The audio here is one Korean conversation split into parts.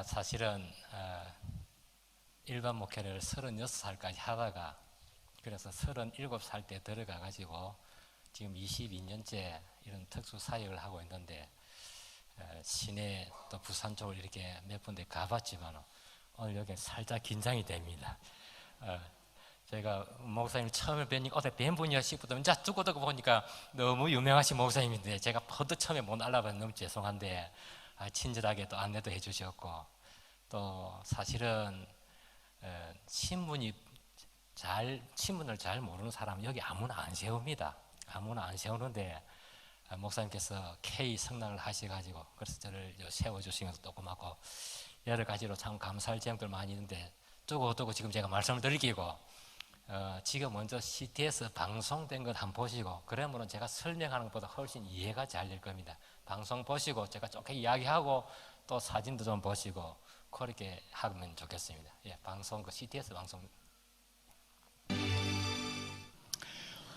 제가 사실은 일반 목회를 36살까지 하다가 그래서 37살 때 들어가 가지고 지금 22년째 이런 특수 사역을 하고 있는데 시내 또 부산 쪽을 이렇게 몇 군데 가봤지만 오늘 여기 살짝 긴장이 됩니다. 제가 목사님 처음에 뵈니까 어제 뵌 분이야 싶거든요. 이제 두고두고 보니까 너무 유명하신 목사님인데 제가 퍼뜩 처음에 못 알아봐서 너무 죄송한데 친절하게 또 안내도 해주셨고 또 사실은 신문을 잘 모르는 사람은 여기 아무나 안 세웁니다. 아무나 안 세우는데 목사님께서 K 성락을 하셔가지고 그래서 저를 세워주시면서 또 고맙고 여러 가지로 참 감사할 점들 많이 있는데 두고두고 지금 제가 말씀을 드리고 지금 먼저 CT에서 방송된 것 한번 보시고 그러면 제가 설명하는 것보다 훨씬 이해가 잘 될 겁니다. 방송 보시고 제가 조금 이야기하고 또 사진도 좀 보시고 그렇게 하면 좋겠습니다. 예, 방송 CT에서 방송.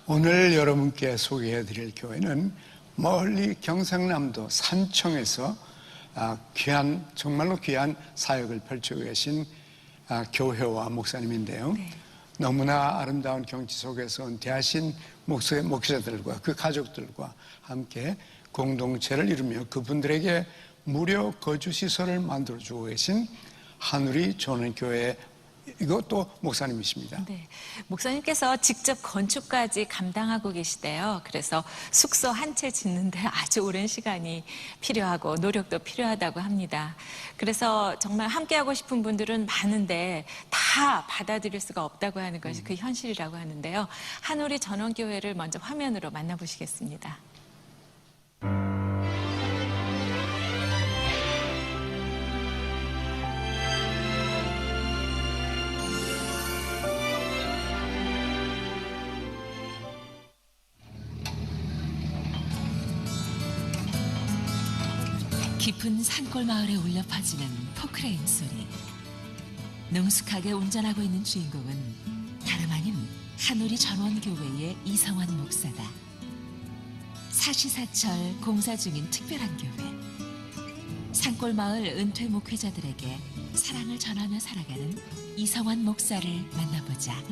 오늘 여러분께 소개해드릴 교회는 멀리 경상남도 산청에서 정말로 귀한 사역을 펼치고 계신 교회와 목사님인데요. 네. 너무나 아름다운 경치 속에서 은퇴하신 목사들과 그 가족들과 함께 공동체를 이루며 그분들에게 무료 거주시설을 만들어주고 계신 한우리 전원교회 이것도 목사님이십니다. 네, 목사님께서 직접 건축까지 감당하고 계시대요. 그래서 숙소 한 채 짓는데 아주 오랜 시간이 필요하고 노력도 필요하다고 합니다. 그래서 정말 함께하고 싶은 분들은 많은데 다 받아들일 수가 없다고 하는 것이 그 현실이라고 하는데요. 한우리 전원교회를 먼저 화면으로 만나보시겠습니다. 깊은 산골 마을에 울려 퍼지는 포크레인 소리. 능숙하게 운전하고 있는 주인공은 다름 아닌 한우리 전원교회의 이성환 목사다. 사시사철 공사 중인 특별한 교회. 산골 마을 은퇴 목회자들에게 사랑을 전하며 살아가는 이성환 목사를 만나보자.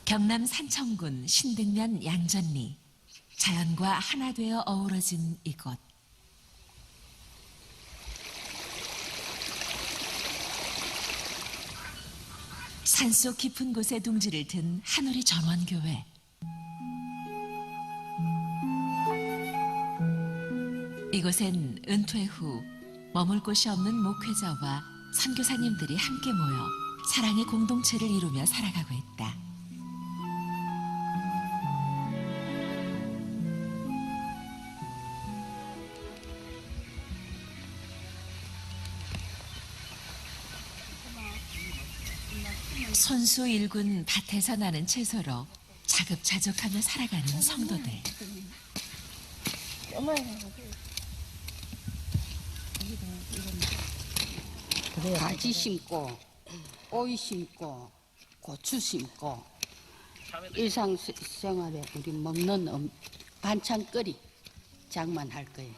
경남 산청군 신등면 양전리. 자연과 하나 되어 어우러진 이곳. 산속 깊은 곳에 둥지를 든 한우리 전원교회. 이곳엔 은퇴 후 머물 곳이 없는 목회자와 선교사님들이 함께 모여 사랑의 공동체를 이루며 살아가고 있다. 손수 일군 밭에서 나는 채소로 자급자족하며 살아가는 성도들. 가지 심고 오이 심고 고추 심고 일상생활에 우리 먹는 반찬거리 장만할 거예요.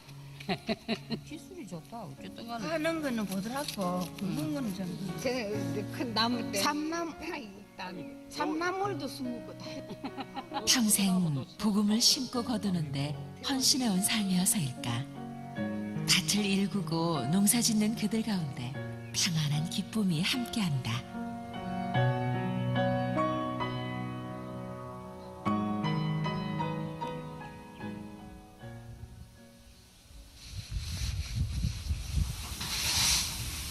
기술이 좋다. 어쨌든 간에 하는 거는 보더라고. 굵은 거는 좀. 큰 나무 때 참나물도 숨고 다. 평생 복음을 심고 거두는데 헌신해온 삶이어서일까. 밭을 일구고 농사짓는 그들 가운데 평안한 기쁨이 함께한다.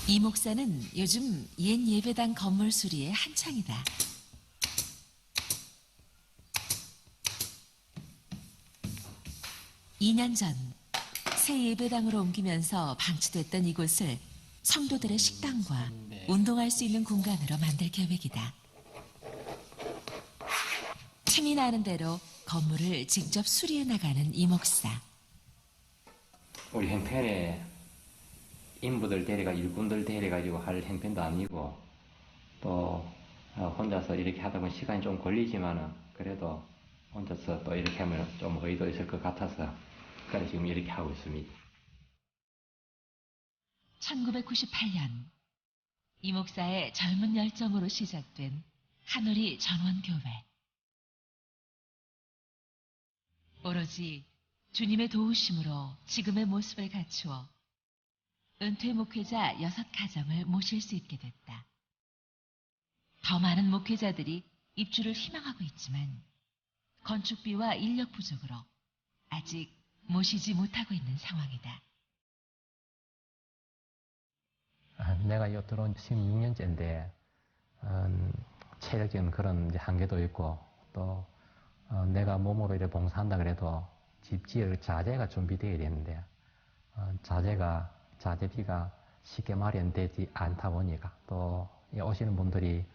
이 목사는 요즘 옛 예배당 건물 수리에 한창이다. (2년) 전 새 예배당으로 옮기면서 방치됐던 이곳을 성도들의 식당과 운동할 수 있는 공간으로 만들 계획이다. 힘이 나는 대로 건물을 직접 수리해 나가는 이 목사. 우리 형편에 인부들 데려가 일꾼들 데려가지고 할 형편도 아니고 또 혼자서 이렇게 하다 보면 시간이 좀 걸리지만은 그래도 혼자서 또 이렇게 하면 좀 의도 있을 것 같아서 그래 지금 이렇게 하고 있습니다. 1998년 이 목사의 젊은 열정으로 시작된 한우리 전원교회. 오로지 주님의 도우심으로 지금의 모습을 갖추어 은퇴 목회자 6가정을 모실 수 있게 됐다. 더 많은 목회자들이 입주를 희망하고 있지만 건축비와 인력 부족으로 아직 모시지 못하고 있는 상황이다. 내가 요 들어온 16년째인데 체력적인 그런 이제 한계도 있고 또 내가 몸으로 이렇게 봉사한다 그래도 집 지을 자재가 준비되어야 되는데 자재비가 쉽게 마련되지 않다 보니까 또 오시는 분들이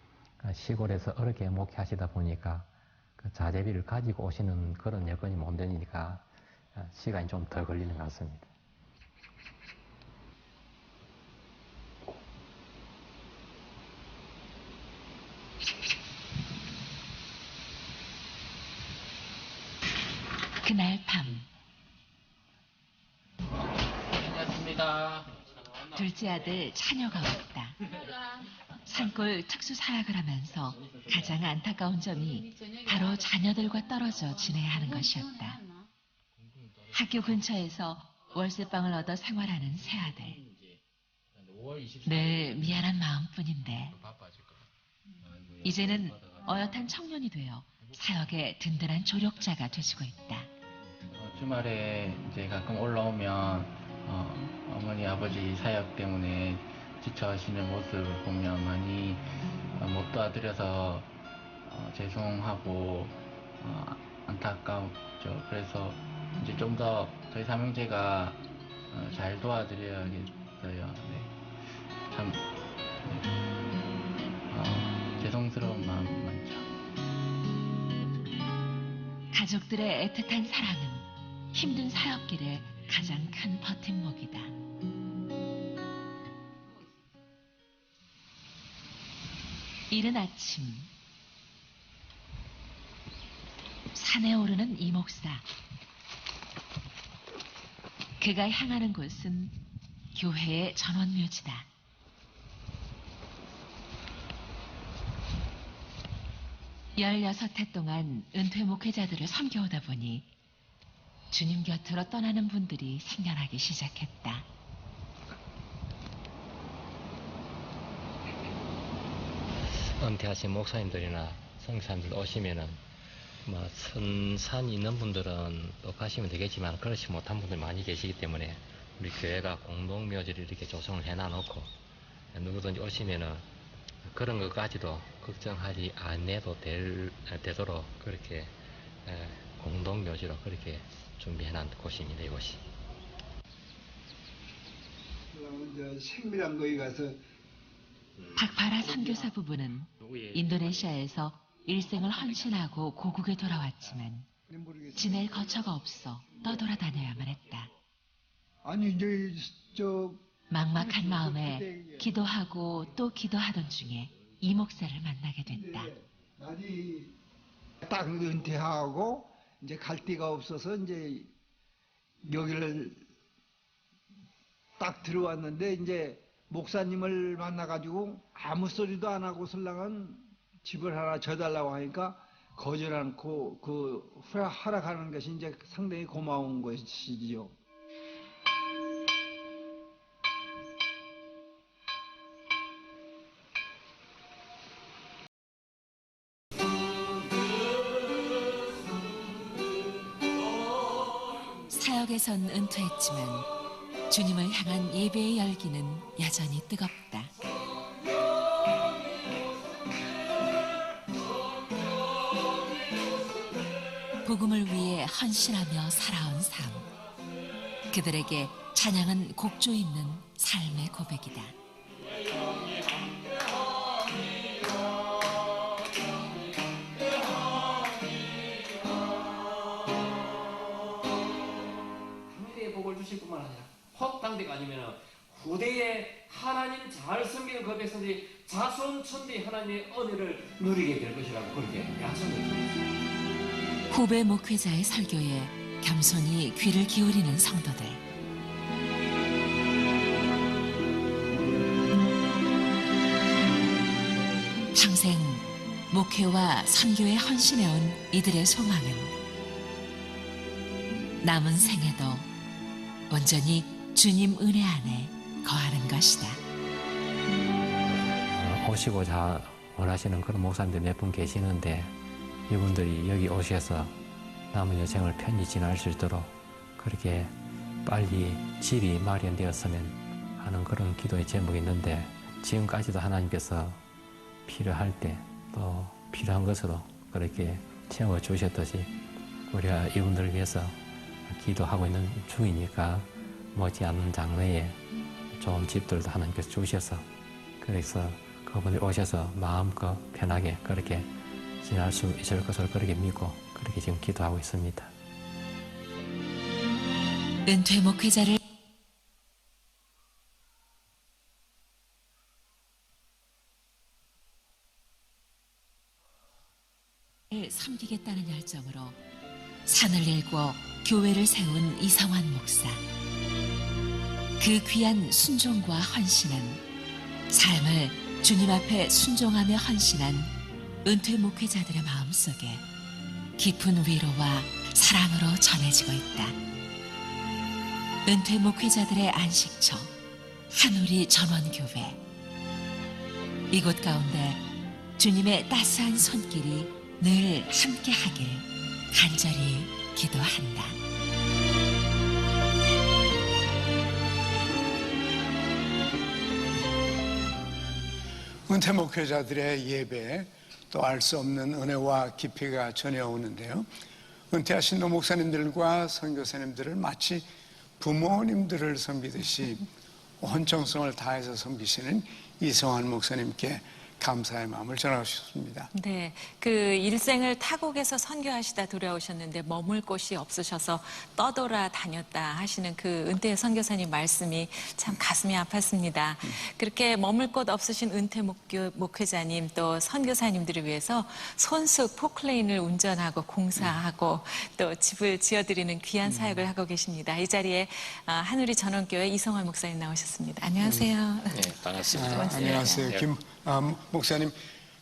시골에서 어렵게 목회하시다 보니까 그 자재비를 가지고 오시는 그런 여건이 못 되니까 시간이 좀 더 걸리는 것 같습니다. 그날 밤 반갑습니다. 둘째 아들 찬여가 왔다. 산골 특수 사역을 하면서 가장 안타까운 점이 바로 자녀들과 떨어져 지내야 하는 것이었다. 학교 근처에서 월세방을 얻어 생활하는 새 아들. 늘 미안한 마음뿐인데 이제는 어엿한 청년이 되어 사역의 든든한 조력자가 되시고 있다. 주말에 이제 가끔 올라오면 어머니 아버지 사역 때문에 지쳐하시는 모습을 보면 많이 못 도와드려서 죄송하고 안타깝죠. 그래서 이제 좀 더 저희 삼형제가 잘 도와드려야겠어요. 네. 참 죄송스러운 마음 많죠. 가족들의 애틋한 사랑은 힘든 사역길의 가장 큰 버팀목이다. 이른 아침 산에 오르는 이 목사. 그가 향하는 곳은 교회의 전원묘지다. (16해) 동안 은퇴 목회자들을 섬겨오다 보니 주님 곁으로 떠나는 분들이 생겨나기 시작했다. 은퇴하신 목사님들이나 성사님들 오시면은 뭐 선산이 있는 분들은 또 가시면 되겠지만 그렇지 못한 분들 많이 계시기 때문에 우리 교회가 공동묘지를 이렇게 조성을 해놔놓고 누구든지 오시면은 그런 것까지도 걱정하지 않아도 되도록 그렇게 공동묘지로 그렇게 준비해놓은 곳입니다. 이곳이. 생밀한 거기 가서 박바라 선교사 부부는 인도네시아에서 일생을 헌신하고 고국에 돌아왔지만 지낼 거처가 없어 떠돌아다녀야만 했다. 아니 이제 막막한 마음에 기도하고 또 기도하던 중에 이 목사를 만나게 됐다. 날이 딱 은퇴하고 이제 갈 데가 없어서 이제 여기를 딱 들어왔는데 이제 목사님을 만나가지고 아무 소리도 안 하고 설랑은 집을 하나 져달라고 하니까 거절 않고 그 허락하는 것이 이제 상당히 고마운 것이지요. 사역에선 은퇴했지만 주님을 향한 예배의 열기는 여전히 뜨겁다. 복음을 위해 헌신하며 살아온 삶. 그들에게 찬양은 곡조 있는 삶의 고백이다. 후대에 복을 주실 뿐만 아니라 헛당대가 아니면 후대에 하나님 잘 섬기는 그 백성들이 자손 천대 하나님의 은혜를 누리게 될 것이라고 그렇게 약속을 드렸습니다. 후배 목회자의 설교에 겸손히 귀를 기울이는 성도들. 평생 목회와 선교에 헌신해온 이들의 소망은 남은 생에도 온전히 주님 은혜 안에 거하는 것이다. 오시고자 원하시는 그런 목사님들 몇 분 계시는데 이분들이 여기 오셔서 남은 여생을 편히 지날 수 있도록 그렇게 빨리 집이 마련되었으면 하는 그런 기도의 제목이 있는데 지금까지도 하나님께서 필요할 때 또 필요한 것으로 그렇게 채워주셨듯이 우리가 이분들을 위해서 기도하고 있는 중이니까 머지않는 장래에 좋은 집들도 하나님께서 주셔서 그래서 그분이 오셔서 마음껏 편하게 그렇게 지날 수 있을 것을 그렇게 믿고 그렇게 지금 기도하고 있습니다. 은퇴 목회자를 섬기겠다는 열정으로 산을 일고 교회를 세운 이성환 목사. 그 귀한 순종과 헌신은 삶을 주님 앞에 순종하며 헌신한 은퇴 목회자들의 마음속에 깊은 위로와 사랑으로 전해지고 있다. 은퇴 목회자들의 안식처 한우리 전원교회. 이곳 가운데 주님의 따스한 손길이 늘 함께하길 간절히 기도한다. 은퇴 목회자들의 예배 또 알 수 없는 은혜와 깊이가 전해오는데요. 은퇴하신 노 목사님들과 선교사님들을 마치 부모님들을 섬기듯이 온 정성을 다해서 섬기시는 이성환 목사님께 감사의 마음을 전하고 싶습니다. 네, 그 일생을 타국에서 선교하시다 돌아오셨는데 머물 곳이 없으셔서 떠돌아 다녔다 하시는 그 은퇴 선교사님 말씀이 참 가슴이 아팠습니다. 그렇게 머물 곳 없으신 은퇴 목회자님 또 선교사님들을 위해서 손수 포클레인을 운전하고 공사하고 또 집을 지어드리는 귀한 사역을 하고 계십니다. 이 자리에 한우리 전원교회 이성환 목사님 나오셨습니다. 안녕하세요. 네, 반갑습니다. 안녕하세요. 김 목사님,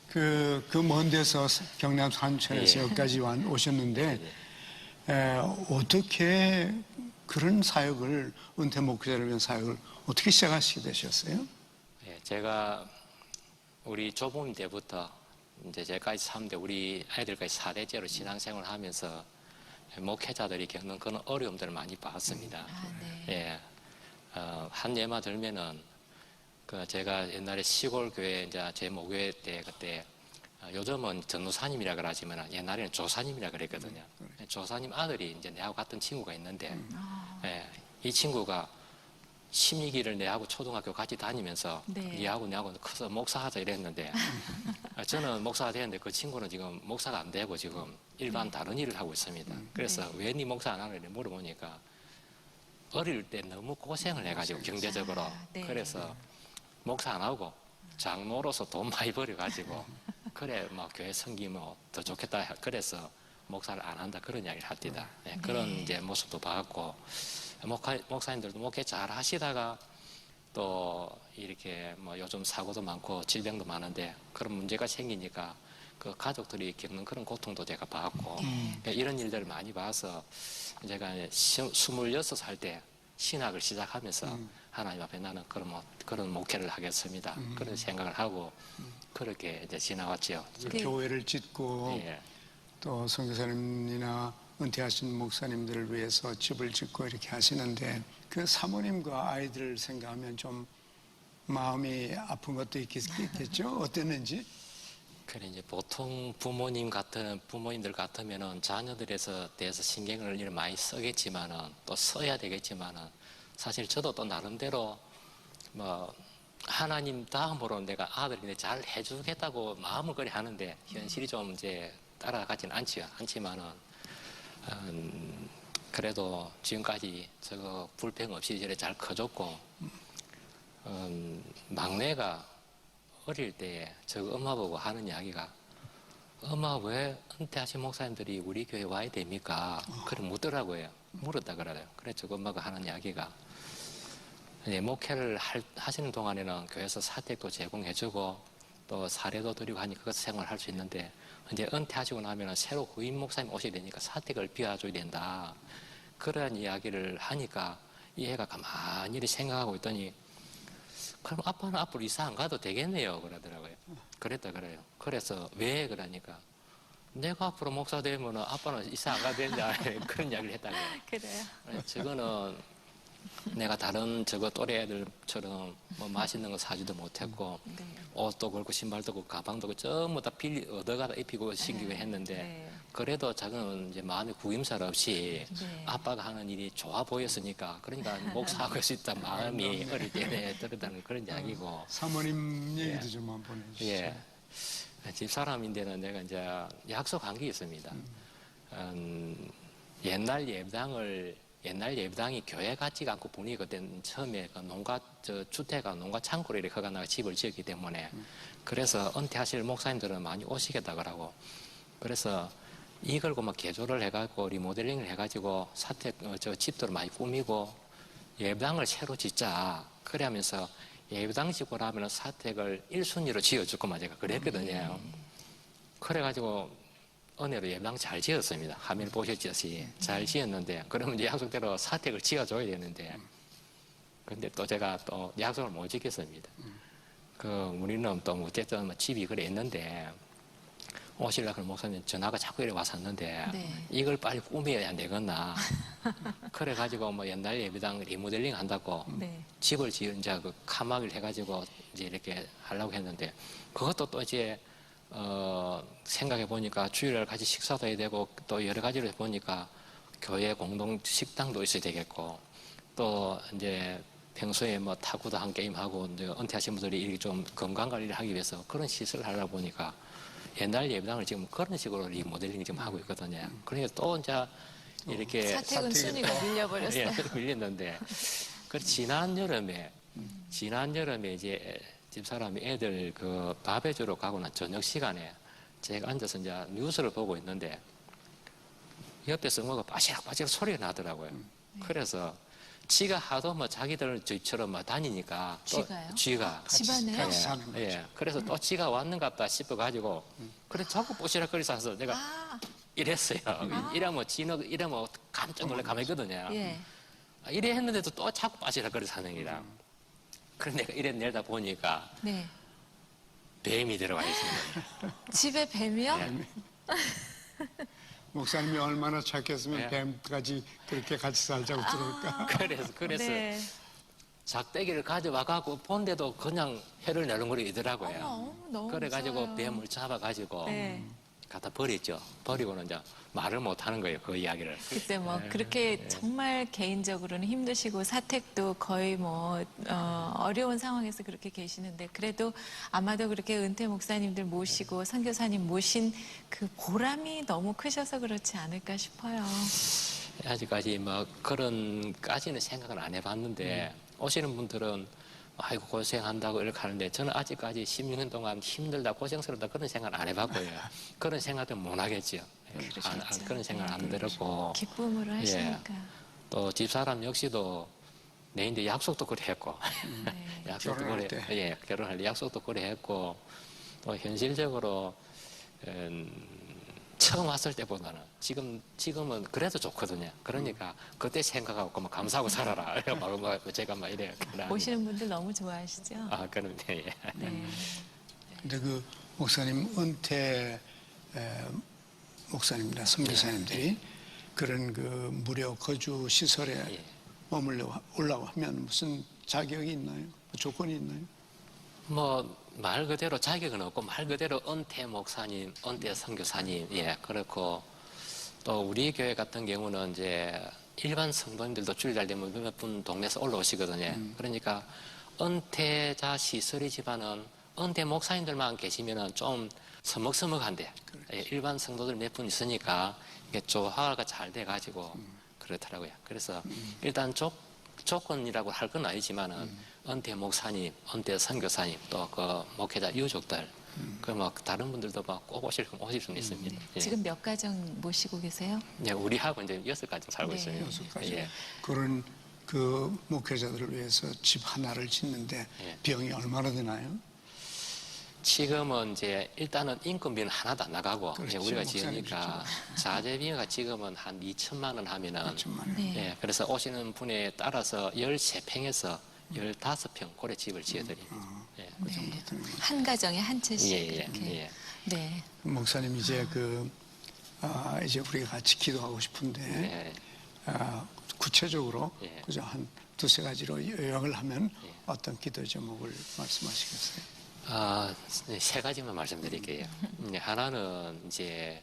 그 먼 데서 경남 산천에서 여기까지 오셨는데 어떻게 그런 사역을 은퇴 목회자를 위한 사역을 어떻게 시작하시게 되셨어요? 네, 제가 우리 조부모 때부터 이제 제까지 3대 우리 아이들까지 4대째로 신앙생활을 하면서 목회자들이 겪는 그런 어려움들을 많이 봤습니다. 예, 한 예만 들면은 그 제가 옛날에 시골 교회 이제 제 모교회 때 그때 요즘은 전도사님이라 그러지만 옛날에는 조사님이라 그랬거든요. 조사님 아들이 이제 내하고 같은 친구가 있는데 예, 이 친구가 12기를 내하고 초등학교 같이 다니면서 얘하고 내하고 커서 목사하자 이랬는데 저는 목사가 되는데 그 친구는 지금 목사가 안 되고 지금 일반 다른 일을 하고 있습니다. 그래서 왜 네 목사 안 하느냐 물어보니까 어릴 때 너무 고생을 해가지고 경제적으로 그래서 목사 안 하고 장로로서 돈 많이 벌여가지고 그래 뭐 교회 섬기면 더 좋겠다 그래서 목사를 안 한다 그런 이야기를 합니다. 네, 그런 이제 모습도 봤고 목사님들도 목회 잘 하시다가 또 이렇게 뭐 요즘 사고도 많고 질병도 많은데 그런 문제가 생기니까 그 가족들이 겪는 그런 고통도 제가 봤고 이런 일들을 많이 봐서 제가 26살 때 신학을 시작하면서 하나님 앞에 나는 그런 목회를 하겠습니다. 그런 생각을 하고 그렇게 이제 지나왔죠. 교회를 짓고 또 선교사님이나 은퇴하신 목사님들을 위해서 집을 짓고 이렇게 하시는데 그 사모님과 아이들을 생각하면 좀 마음이 아픈 것도 있겠죠? 어땠는지? 그래 이제 보통 부모님들 같으면은 자녀들에서 대해서 신경을 많이 쓰겠지만은 또 써야 되겠지만은 사실 저도 또 나름대로 뭐 하나님 다음으로 내가 아들인데 잘 해주겠다고 마음을 그리 하는데 현실이 좀 이제 따라가지는 않지만은 그래도 지금까지 저거 불평 없이 저래 잘 커졌고 막내가 어릴 때에 저 엄마 보고 하는 이야기가 엄마 왜 은퇴하신 목사님들이 우리 교회 와야 됩니까? 그래 묻더라고요. 물었다 그래요. 그래서 그 엄마가 하는 이야기가 이제 목회를 하시는 동안에는 교회에서 사택도 제공해주고 또 사례도 드리고 하니 그것 생활할 수 있는데 이제 은퇴하시고 나면은 새로 후임 목사님 오셔야 되니까 사택을 비워줘야 된다. 그런 이야기를 하니까 이 애가 가만히 생각하고 있더니 그럼 아빠는 앞으로 이사 안 가도 되겠네요. 그러더라고요. 그랬다 그래요. 그래서 왜 그러니까 내가 앞으로 목사 되면 아빠는 이사 안 가도 된다. 그런 이야기를 했다고요. 그래요. 저거는 내가 다른 저거 또래 애들처럼 뭐 맛있는 거 사지도 못했고 네. 옷도 그렇고 신발도 그렇고 가방도 그렇고 전부 다 얻어가다 입히고 신기고 했는데 네. 그래도 자기는 이제 마음에 구김살 없이 네. 아빠가 하는 일이 좋아 보였으니까 그러니까 목사하고 수 있다 마음이 어릴 때 들었다는 그런 이야기고 사모님 얘기도 좀 한번 해주시죠. 예. 집사람인데는 내가 이제 약속한 게 있습니다. 옛날 예배당이 교회 같지가 않고 분위기가 된 처음에 그 주택가 농가 창고를 이렇게 허가나가 집을 지었기 때문에 그래서 은퇴하실 목사님들은 많이 오시겠다 그러고 그래서 이걸 막 개조를 해가지고 리모델링을 해가지고 집들을 많이 꾸미고 예배당을 새로 짓자 그래 하면서 예배당 짓고 나면 사택을 1순위로 지어줄 것만 제가 그랬거든요. 그래가지고 은혜로 예배당 잘 지었습니다. 화면 보셨듯이 잘 지었는데 그러면 이제 약속대로 사택을 지어줘야 되는데 근데 또 제가 또 약속을 못 지켰습니다. 우리는 또 어쨌든 집이 그래 있는데 오시려고 하는 목사님 전화가 자꾸 이래 왔었는데 네. 이걸 빨리 꾸며야 안 되겠나. 그래가지고 뭐 옛날 예배당 리모델링 한다고 네. 집을 이제 그 카막을 해가지고 이제 이렇게 하려고 했는데 그것도 또 이제 생각해 보니까 주일날 같이 식사도 해야 되고 또 여러 가지로 보니까 교회 공동 식당도 있어야 되겠고 또 이제 평소에 뭐 타구도 한 게임 하고 이제 은퇴하신 분들이 이렇게 좀 건강 관리를 하기 위해서 그런 시설을 하려고 보니까 옛날 예배당을 지금 그런 식으로 리모델링 지금 하고 있거든요. 그러니까 또 이제 이렇게 사택은 순위가 밀려버렸어요. 예, 밀렸는데 그 지난 여름에 이제 집사람이 애들 그 밥 해주러 가고 난 저녁 시간에 제가 앉아서 이제 뉴스를 보고 있는데 옆에서 뭐가 빠시락빠시락 소리가 나더라고요. 그래서 지가 하도 뭐 자기들 저희처럼 막 다니니까 쥐가요? 쥐가 집안에요? 예. 그래서 또 쥐가 왔는가 보다 싶어가지고 그래 자꾸 뽀시락거리서 내가 이랬어요. 이러면 쥐는 이러면 깜짝 놀래 가만히 있거든요. 예. 이래 했는데도 또 자꾸 빠시락거리서 하는 기라. 그런데 내가 이래 내다 보니까 네. 뱀이 들어가 있습니다. 집에 뱀이요? 목사님이 얼마나 착했으면 예. 뱀까지 그렇게 같이 살자고 그럴까. 그래서 네. 작대기를 가져와가지고 본데도 그냥 해를 내lun거리더라고요. 어머, 너무 그래가지고 무서워요. 뱀을 잡아가지고 네. 갖다 버렸죠. 버리고는 이제 말을 못 하는 거예요. 그 이야기를. 그때 뭐 그렇게 정말 개인적으로는 힘드시고 사택도 거의 뭐 어려운 상황에서 그렇게 계시는데 그래도 아마도 그렇게 은퇴 목사님들 모시고 선교사님 모신 그 보람이 너무 크셔서 그렇지 않을까 싶어요. 아직까지 뭐 그런까지는 생각을 안 해봤는데 오시는 분들은 아이고 고생한다고 이렇게 하는데 저는 아직까지 16년 동안 힘들다 고생스럽다 그런 생각을 안 해봤고요. 그런 생각도 못 하겠죠. 그런 생각 안 들었고 기쁨으로 하시니까. 또 집사람 역시도 내 이제 약속도 그래 했고 약속도 결혼할 그래 때. 예 결혼할 때 약속도 그래 했고 또 현실적으로 처음 왔을 때보다는 지금은 그래도 좋거든요. 그러니까 그때 생각하고 막 감사하고 살아라. 제가 막 이래요. 오시는 분들 너무 좋아하시죠? 그런데 예. 네. 근데 그 목사님 은퇴 목사님이나 선교사님들이 그런 그 무료 거주 시설에 예. 머물러 올라고 하면 무슨 자격이 있나요? 조건이 있나요? 뭐 말 그대로 자격은 없고 말 그대로 은퇴 목사님, 은퇴 선교사님, 예 그렇고 또 우리 교회 같은 경우는 이제 일반 성도님들도 주일 날 되면 몇 분 동네에서 올라오시거든요. 그러니까 은퇴자 시설이지만은 은퇴 목사님들만 계시면은 좀 서먹서먹한데 예, 일반 성도들 몇 분 있으니까 이게 조화가 잘 돼가지고 그렇더라고요. 그래서 일단 조건이라고 할 건 아니지만은 은퇴 목사님, 은퇴 선교사님, 또 그 목회자 유족들 그뭐 다른 분들도 막 꼭 오실 수는 있습니다. 예. 지금 몇 가정 모시고 계세요? 예, 우리하고 이제 6가정 살고 네. 있어요. 6가정. 예. 그런 그 목회자들을 위해서 집 하나를 짓는데 예. 비용이 얼마나 드나요? 지금은 이제 일단은 인건비는 하나도 안 나가고 그렇죠. 이제 우리가 목사님 지으니까 자재비가 지금은 한 2천만 원 하면은 2천만 원. 네. 예, 그래서 오시는 분에 따라서 13평에서 15평 고래 집을 지어드립니다. 예. 그 정도 드는 거예요. 한 가정에 한 채씩 예, 예, 이렇게. 예. 네. 목사님 이제 이제 우리가 같이 기도하고 싶은데 예. 구체적으로 예. 그저 한 두세 가지로 요약을 하면 예. 어떤 기도 제목을 말씀하시겠어요? 세 가지만 말씀드릴게요. 하나는 이제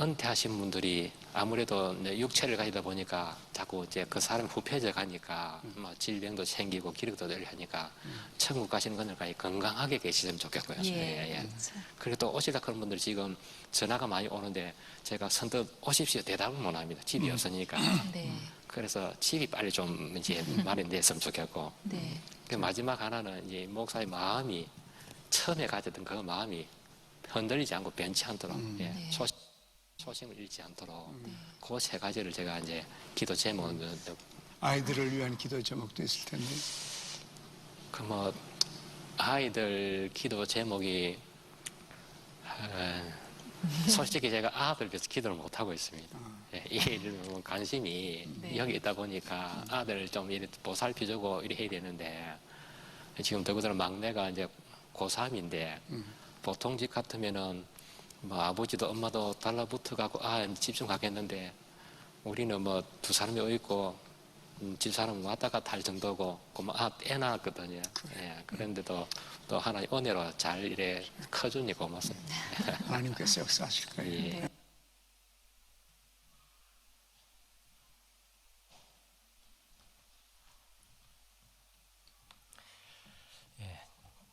은퇴하신 분들이 아무래도 이제 육체를 가지다 보니까 자꾸 이제 그 사람 후패져 가니까 뭐 질병도 생기고 기력도 늘하니까 천국 가시는 분들까지 건강하게 계시면 좋겠고요. 예. 그리고 또 오시다 그런 분들 지금 전화가 많이 오는데 제가 선뜻 오십시오 대답을 못 합니다. 집이 없으니까. 네. 그래서 집이 빨리 좀 이제 마련됐으면 좋겠고. 네. 그 마지막 하나는 이제 목사의 마음이 처음에 가졌던 그 마음이 흔들리지 않고 변치 않도록 예, 네. 초심을 잃지 않도록 그 세 가지를 제가 이제 기도 제목은 아이들을 위한 기도 제목도 있을 텐데. 그 뭐 아이들 기도 제목이 솔직히 제가 아들 위해서 기도를 못 하고 있습니다. 예, 이런 관심이 네. 여기 있다 보니까 아들을 좀 이렇게 보살펴주고 이렇게 해야 되는데 지금 더구나 막내가 이제 고3인데 보통 집 같으면은 뭐 아버지도 엄마도 달라붙어가고 집중하겠는데 우리는 뭐 두 사람이 있고 집사람은 왔다 갔다 할 정도고 애 낳았거든요. 예, 그런데도 또 하나의 은혜로 잘 이래 커주니 고맙습니다. 하나님께서 역사하실 거예요. 예.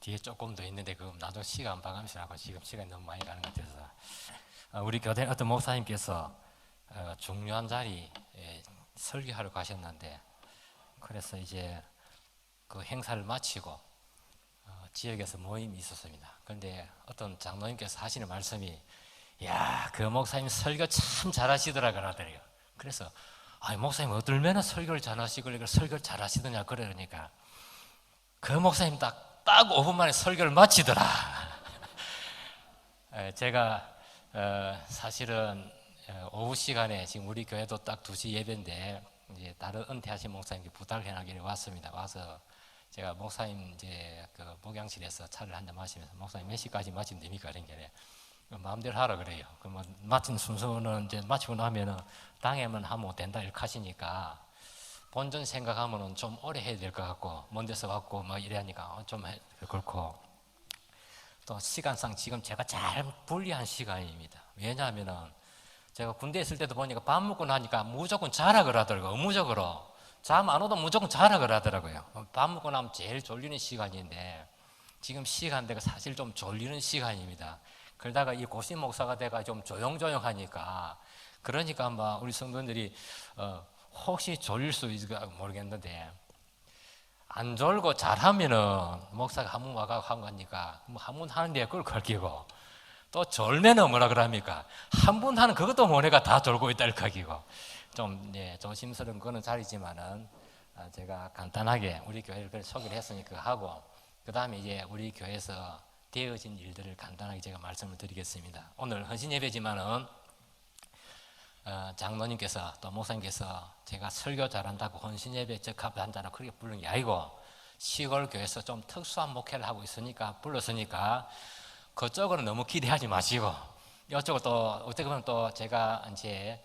뒤에 조금 더 있는데 그 나도 시간 반감시라고 지금 시간이 너무 많이 가는 것 같아서 우리 교대 어떤 목사님께서 중요한 자리에 설교하러 가셨는데 그래서 이제 그 행사를 마치고 지역에서 모임이 있었습니다. 그런데 어떤 장로님께서 하시는 말씀이 야, 그 목사님 설교 참 잘하시더라 그러더래요. 그래서 목사님 어떨면 설교를 잘하시고 설교를 잘하시더냐 그러니까 그 목사님 딱 5분 만에 설교를 마치더라. 제가 사실은 오후 시간에 지금 우리 교회도 딱 2시 예배인데 이제 다른 은퇴하신 목사님께 부탁을 해나기를 왔습니다. 와서 제가 목사님 이제 그 목양실에서 차를 한잔 마시면서 목사님 몇 시까지 마치면 됩니까? 이런 게 마음대로 하라 그래요. 그 뭐 마친 순서는 이제 마치고 나면은 당에만 하면 된다 이렇게 하시니까. 본전 생각하면은 좀 오래 해야 될 것 같고 먼 데서 왔고 뭐 이래하니까 좀 그렇고 또 시간상 지금 제가 잘 분리한 시간입니다. 왜냐하면은 제가 군대에 있을 때도 보니까 밥 먹고 나니까 무조건 자라 그러더라고요. 의무적으로 잠 안 오도 무조건 자라 그러더라고요. 밥 먹고 나면 제일 졸리는 시간인데 지금 시간대가 사실 좀 졸리는 시간입니다. 그러다가 이 고심 목사가 돼가 좀 조용조용하니까 그러니까 막 우리 성도들이 혹시 졸릴 수 있을까 모르겠는데 안 졸고 잘하면은 목사가 한 번 와가 한 거니까 뭐 한 번 하는데 그걸 걸기고 또 졸면은 뭐라 그럽니까 한 번 하는 그것도 모래가 다 졸고 있다 이렇게 하기고 좀 조심스러운 그런 자리지만은 제가 간단하게 우리 교회를 소개를 했으니까 하고 그 다음에 이제 우리 교회에서 되어진 일들을 간단하게 제가 말씀을 드리겠습니다. 오늘 헌신 예배지만은 장로님께서 또 목사님께서 제가 설교 잘한다고 헌신예배 적합한다고 그렇게 부르는 게 아니고 시골 교회에서 좀 특수한 목회를 하고 있으니까 불렀으니까 그쪽으로 너무 기대하지 마시고 이쪽으로 또 어떻게 보면 또 제가 이제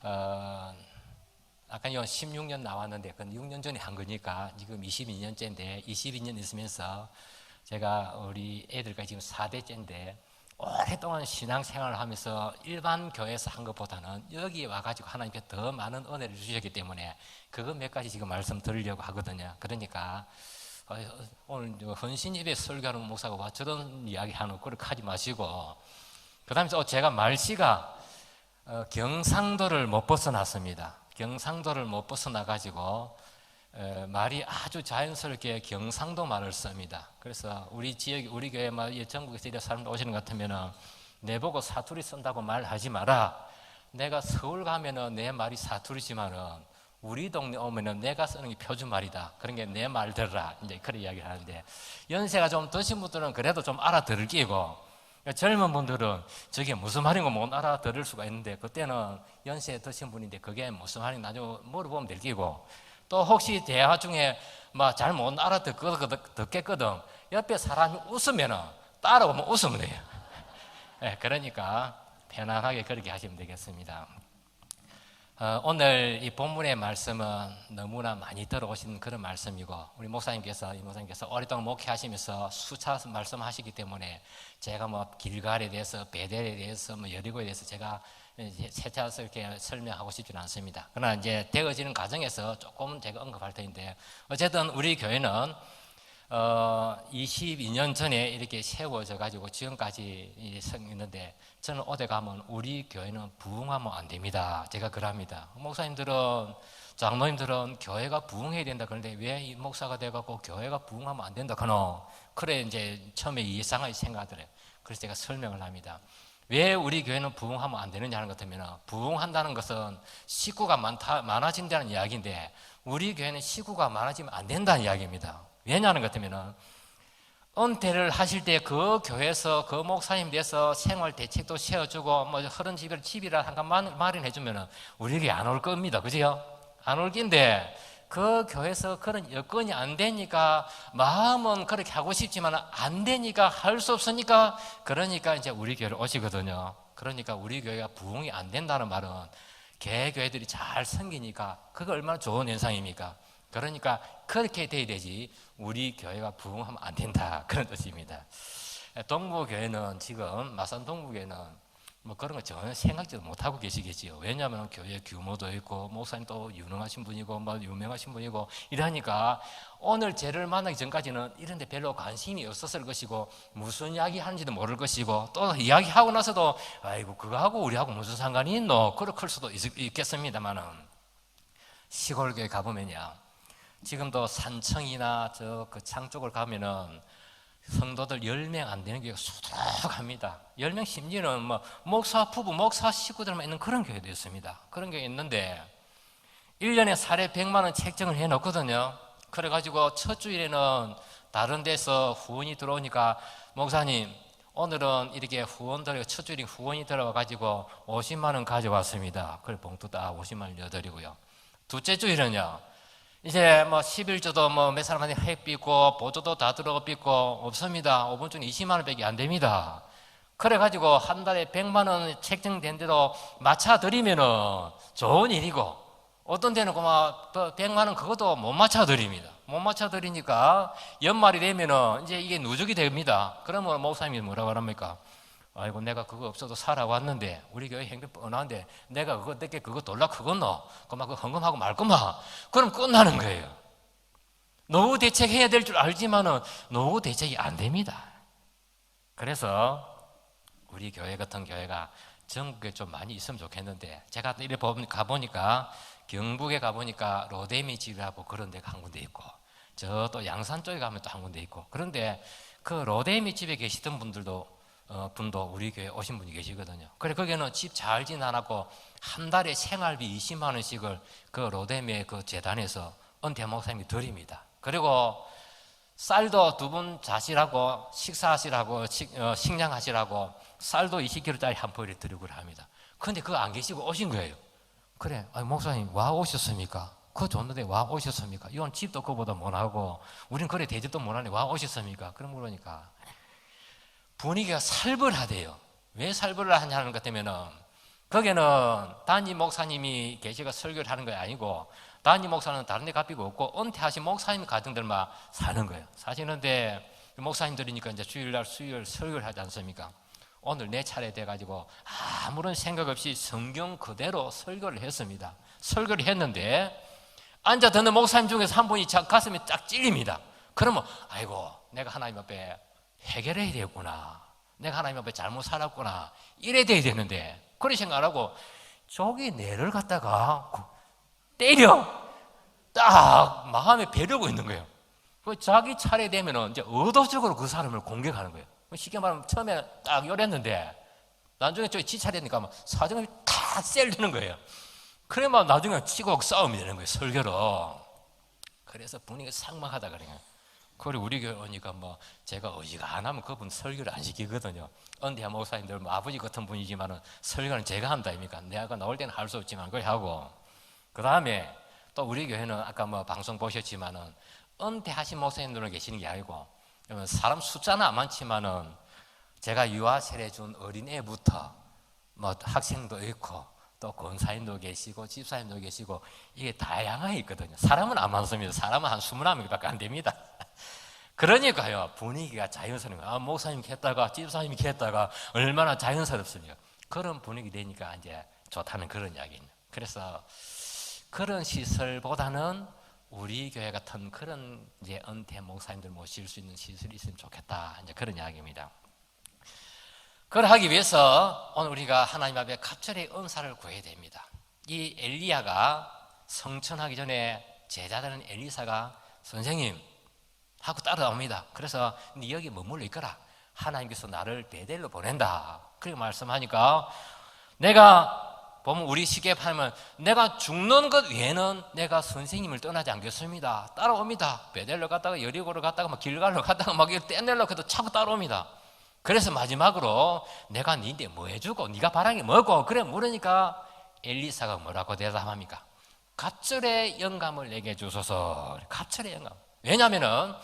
아까 16년 나왔는데 그건 6년 전에 한 거니까 지금 22년째인데 22년 있으면서 제가 우리 애들과 지금 4대째인데 오랫동안 신앙생활을 하면서 일반 교회에서 한 것보다는 여기 와가지고 하나님께 더 많은 은혜를 주셨기 때문에 그거 몇 가지 지금 말씀드리려고 하거든요. 그러니까 오늘 헌신 예배 설교하는 목사가 와 저런 이야기 하는 그렇게 하지 마시고 그 다음에 또 제가 말씨가 경상도를 못 벗어났습니다. 경상도를 못 벗어나가지고 말이 아주 자연스럽게 경상도 말을 씁니다. 그래서 우리 지역, 우리 교회 전국에서 이런 사람들 오시는 것 같으면은 내 보고 사투리 쓴다고 말하지 마라. 내가 서울 가면은 내 말이 사투리지만은 우리 동네 오면은 내가 쓰는 게 표준 말이다. 그런 게 내 말 들으라. 이제 그런 이야기를 하는데, 연세가 좀 드신 분들은 그래도 좀 알아들을 끼고, 젊은 분들은 저게 무슨 말인 거 못 알아들을 수가 있는데, 그때는 연세 드신 분인데 그게 무슨 말인지 나중에 물어보면 될 끼고, 또 혹시 대화 중에 막 잘 못 알아듣겠거든. 옆에 사람이 웃으면은 따라오면 웃으면 돼요. 네, 그러니까 편안하게 그렇게 하시면 되겠습니다. 오늘 이 본문의 말씀은 너무나 많이 들어오신 그런 말씀이고, 우리 이 목사님께서 오랫동안 목회하시면서 수차 말씀하시기 때문에 제가 뭐 길갈에 대해서, 베델에 대해서, 뭐 여리고에 대해서 제가 세차서 이렇게 설명하고 싶지는 않습니다. 그러나 이제 되어지는 과정에서 조금 제가 언급할 텐데, 어쨌든 우리 교회는 22년 전에 이렇게 세워져 가지고 지금까지 서 있는데, 저는 어디 가면 우리 교회는 부흥하면 안 됩니다. 제가 그럽니다. 목사님들은, 장로님들은 교회가 부흥해야 된다 그런데 왜 이 목사가 돼갖고 교회가 부흥하면 안 된다 그노? 그래 이제 처음에 이상하게 생각하더래요. 그래서 제가 설명을 합니다. 왜 우리 교회는 부흥하면 안 되느냐 하는 것 같으면, 부흥한다는 것은 식구가 많아진다는 이야기인데 우리 교회는 식구가 많아지면 안 된다는 이야기입니다. 왜냐하는 것 같으면, 은퇴를 하실 때 그 교회에서 그 목사님 돼서 생활 대책도 세워주고 뭐 그런 집이라 한간 마련해주면 우리 교회 안 올 겁니다. 그죠? 안 올 긴데 그 교회에서 그런 여건이 안 되니까, 마음은 그렇게 하고 싶지만 안 되니까, 할 수 없으니까, 그러니까 이제 우리 교회로 오시거든요. 그러니까 우리 교회가 부흥이 안 된다는 말은 개교회들이 잘 생기니까 그거 얼마나 좋은 현상입니까? 그러니까 그렇게 돼야 되지 우리 교회가 부흥하면 안 된다, 그런 뜻입니다. 동부교회는 지금, 마산 동부교회는 뭐 그런 거 전혀 생각지도 못하고 계시겠지요. 왜냐하면 교회 규모도 있고 목사님도 유능하신 분이고 뭐 유명하신 분이고 이러니까 오늘 쟤를 만나기 전까지는 이런 데 별로 관심이 없었을 것이고, 무슨 이야기 하는지도 모를 것이고, 또 이야기하고 나서도 아이고 그거하고 우리하고 무슨 상관이 있노? 그렇게 클 수도 있겠습니다만은, 시골교회 가보면요, 지금도 산청이나 저 그 창 쪽을 가면은 성도들 10명 안 되는 교회가 수두룩합니다. 10명 심지어는 뭐 목사 부부, 목사 식구들만 있는 그런 교회도 있습니다. 그런 교회 있는데 1년에 사례 100만 원 책정을 해놓거든요. 그래가지고 첫 주일에는 다른 데서 후원이 들어오니까, 목사님 오늘은 이렇게 후원들, 첫 주일에 후원이 들어와가지고 50만 원 가져왔습니다. 그걸 봉투 딱 50만 원 넣어드리고요. 둘째 주일은요, 이제 뭐 11조도 뭐 몇 사람한테 핵 빚고 보조도 다 들어가 빚고 없습니다. 5분 중에 20만 원밖에 안 됩니다. 그래가지고 한 달에 100만 원 책정된 대로 맞춰드리면은 좋은 일이고, 어떤 데는 그만 100만 원 그것도 못 맞춰드립니다. 못 맞춰드리니까 연말이 되면은 이제 이게 누적이 됩니다. 그러면 목사님이 뭐라고 합니까? 아이고 내가 그거 없어도 살아왔는데, 우리 교회 행정 뻔한데 내가 그거 내게 그거 돌라 그거노? 그만 그 헌금하고 말거마. 그럼 끝나는 거예요. 노후 대책해야 될 줄 알지만은 노후 대책이 안 됩니다. 그래서 우리 교회 같은 교회가 전국에 좀 많이 있으면 좋겠는데, 제가 이래 가보니까 경북에 가보니까 로데미 집이라고 그런 데가 한 군데 있고, 저 또 양산 쪽에 가면 또 한 군데 있고, 그런데 그 로데미 집에 계시던 분도 우리 교회에 오신 분이 계시거든요. 그래 거기는 집 잘 지나놨고 한 달에 생활비 20만 원씩을 그 로데미의 그 재단에서 은퇴 목사님이 드립니다. 그리고 쌀도 2분 자시라고 식사하시라고 식량하시라고 쌀도 20kg짜리 한 포기를 드리고 합니다. 그런데 그거 안 계시고 오신 거예요. 그래, 목사님 와 오셨습니까? 그거 줬는데 와 오셨습니까? 이건 집도 그거보다 못하고 우린 그래 대접도 못하는데 와 오셨습니까? 그런 그러니까 분위기가 살벌하대요. 왜 살벌을 하냐는 것 때문에는, 거기는 담임 목사님이 계시가 설교를 하는 게 아니고, 담임 목사는 다른 데 갚이고 없고 은퇴하신 목사님 가정들만 사는 거예요. 사시는데 목사님들이니까 이제 주일날 수요일 설교를 하지 않습니까? 오늘 내 차례 돼가지고 아무런 생각 없이 성경 그대로 설교를 했습니다. 설교를 했는데 앉아 듣는 목사님 중에서 한 분이 가슴이 쫙 찔립니다. 그러면 아이고 내가 하나님 앞에 해결해야 되겠구나, 내가 하나님 앞에 잘못 살았구나, 이래 돼야 되는데, 그런 생각 안 하고 저기 내를 갖다가 때려, 딱 딱 마음에 배려고 있는 거예요. 자기 차례 되면은 이제 의도적으로 그 사람을 공격하는 거예요. 쉽게 말하면 처음에 딱 요랬는데 나중에 지 차례니까 막 사정이 탁 셀리는 거예요. 그래만 나중에 치고 싸움이 되는 거예요, 설교로. 그래서 분위기가 삭막하다 그래요. 그리고 우리 교회 오니까 뭐 제가 의지가 안 하면 그분 설교를 안 시키거든요. 은퇴 목사님들 뭐 아버지 같은 분이지만은 설교는 제가 한다 아닙니까? 내가 나올 때는 할 수 없지만 그걸 하고, 그 다음에 또 우리 교회는 아까 뭐 방송 보셨지만은 은퇴하신 목사님들은 계시는 게 아니고 사람 숫자는 안 많지만은 제가 유아 세례 준 어린애부터 뭐 학생도 있고 또 권사님도 계시고 집사님도 계시고 이게 다양하게 있거든요. 사람은 안 많습니다. 사람은 한 21명밖에 안 됩니다. 그러니까요, 분위기가 자연스러워요. 목사님 했다가 집사님이 했다가 얼마나 자연스럽습니까? 그런 분위기 되니까 이제 좋다는 그런 이야기입니다. 그래서 그런 시설보다는 우리 교회 같은 그런 이제 은퇴 목사님들 모실 수 있는 시설이 있으면 좋겠다, 이제 그런 이야기입니다. 그걸 하기 위해서 오늘 우리가 하나님 앞에 갑절의 은사를 구해야 됩니다. 이 엘리야가 성천하기 전에 제자들은 엘리사가 선생님 하고 따라옵니다. 그래서 네 여기 머물러 있거라. 하나님께서 나를 베델로 보낸다. 그렇게 말씀하니까 내가 보면 우리 쉽게 하면 내가 죽는 것 외에는 내가 선생님을 떠나지 않겠습니다. 따라옵니다. 베델로 갔다가 여리고로 갔다가 막 길갈로 갔다가 막 떼내려고 해도 자꾸 따라옵니다. 그래서 마지막으로 내가 니한테 뭐 해주고 네가 바라는 게 뭐고 그래 물으니까 엘리사가 뭐라고 대답합니까? 갑절의 영감을 내게 주소서. 갑절의 영감. 왜냐하면은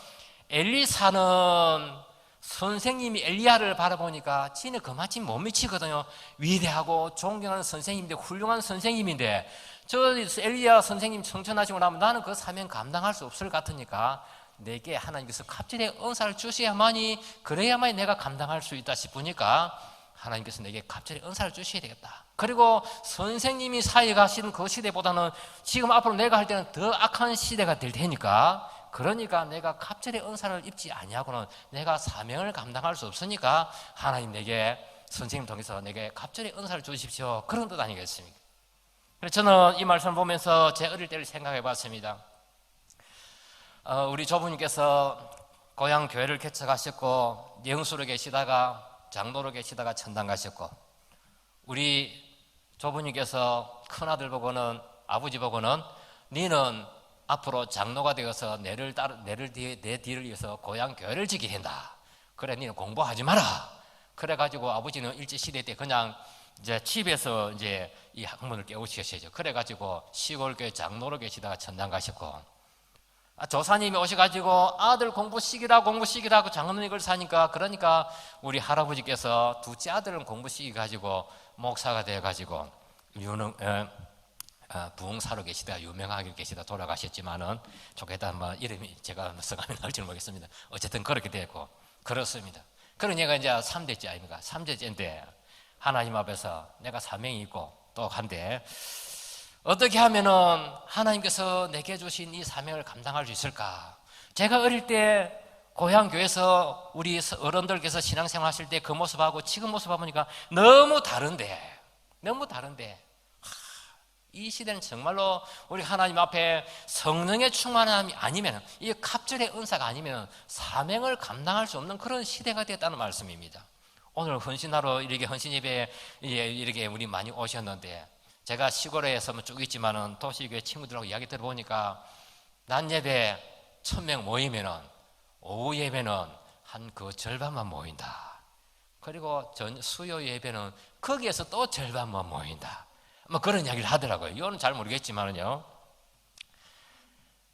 엘리사는 선생님이 엘리야를 바라보니까 지는 그만치 못 미치거든요. 위대하고 존경하는 선생님인데, 훌륭한 선생님인데 저 엘리야 선생님 청천하시고 나면 나는 그 사명 감당할 수 없을 것 같으니까 내게 하나님께서 갑절의 은사를 주셔야만이, 그래야만이 내가 감당할 수 있다 싶으니까 하나님께서 내게 갑절의 은사를 주셔야 되겠다. 그리고 선생님이 사역하시는 그 시대보다는 지금 앞으로 내가 할 때는 더 악한 시대가 될 테니까, 그러니까 내가 갑절의 은사를 입지 아니하고는 내가 사명을 감당할 수 없으니까 하나님 내게 선생님 통해서 내게 갑절의 은사를 주십시오. 그런 뜻 아니겠습니까? 그래서 저는 이 말씀을 보면서 제 어릴 때를 생각해 봤습니다. 우리 조부님께서 고향 교회를 개척하셨고 영수로 계시다가 장로로 계시다가 천당 가셨고, 우리 조부님께서 큰아들 보고는, 아버지 보고는 니는 앞으로 장로가 되어서 내 뒤를 이어서 고향 교회를 지키게 된다. 그래 니는 공부하지 마라. 그래가지고 아버지는 일제시대 때 그냥 이제 집에서 이제 이 학문을 깨우치셨죠. 그래가지고 시골교회 장로로 계시다가 천당 가셨고, 조사님이 오셔가지고 아들 공부시키라고 장로님 걸 사니까, 그러니까 우리 할아버지께서 둘째 아들은 공부시켜가지고 목사가 되어가지고 부흥사로 계시다, 유명하게 계시다 돌아가셨지만은 좋겠다, 뭐 이름이 제가 성함이 나올지는 모르겠습니다. 어쨌든 그렇게 됐고 그렇습니다. 그런 얘가 이제 3대째 아닙니까? 3대째인데 하나님 앞에서 내가 사명이 있고 또 한데 어떻게 하면은 하나님께서 내게 주신 이 사명을 감당할 수 있을까? 제가 어릴 때 고향 교회에서 우리 어른들께서 신앙생활 하실 때 그 모습하고 지금 모습 보니까 너무 다른데 이 시대는 정말로 우리 하나님 앞에 성령의 충만함이 아니면, 이 갑절의 은사가 아니면 사명을 감당할 수 없는 그런 시대가 됐다는 말씀입니다. 오늘 헌신하러 이렇게 헌신예배 이렇게 우리 많이 오셨는데, 제가 시골에서 쭉 있지만은 도시교회 친구들하고 이야기 들어보니까 낮 예배 1000명 모이면은 오후 예배는 한 그 절반만 모인다. 그리고 수요 예배는 거기에서 또 절반만 모인다. 뭐 그런 이야기를 하더라고요. 이거는 잘 모르겠지만은요.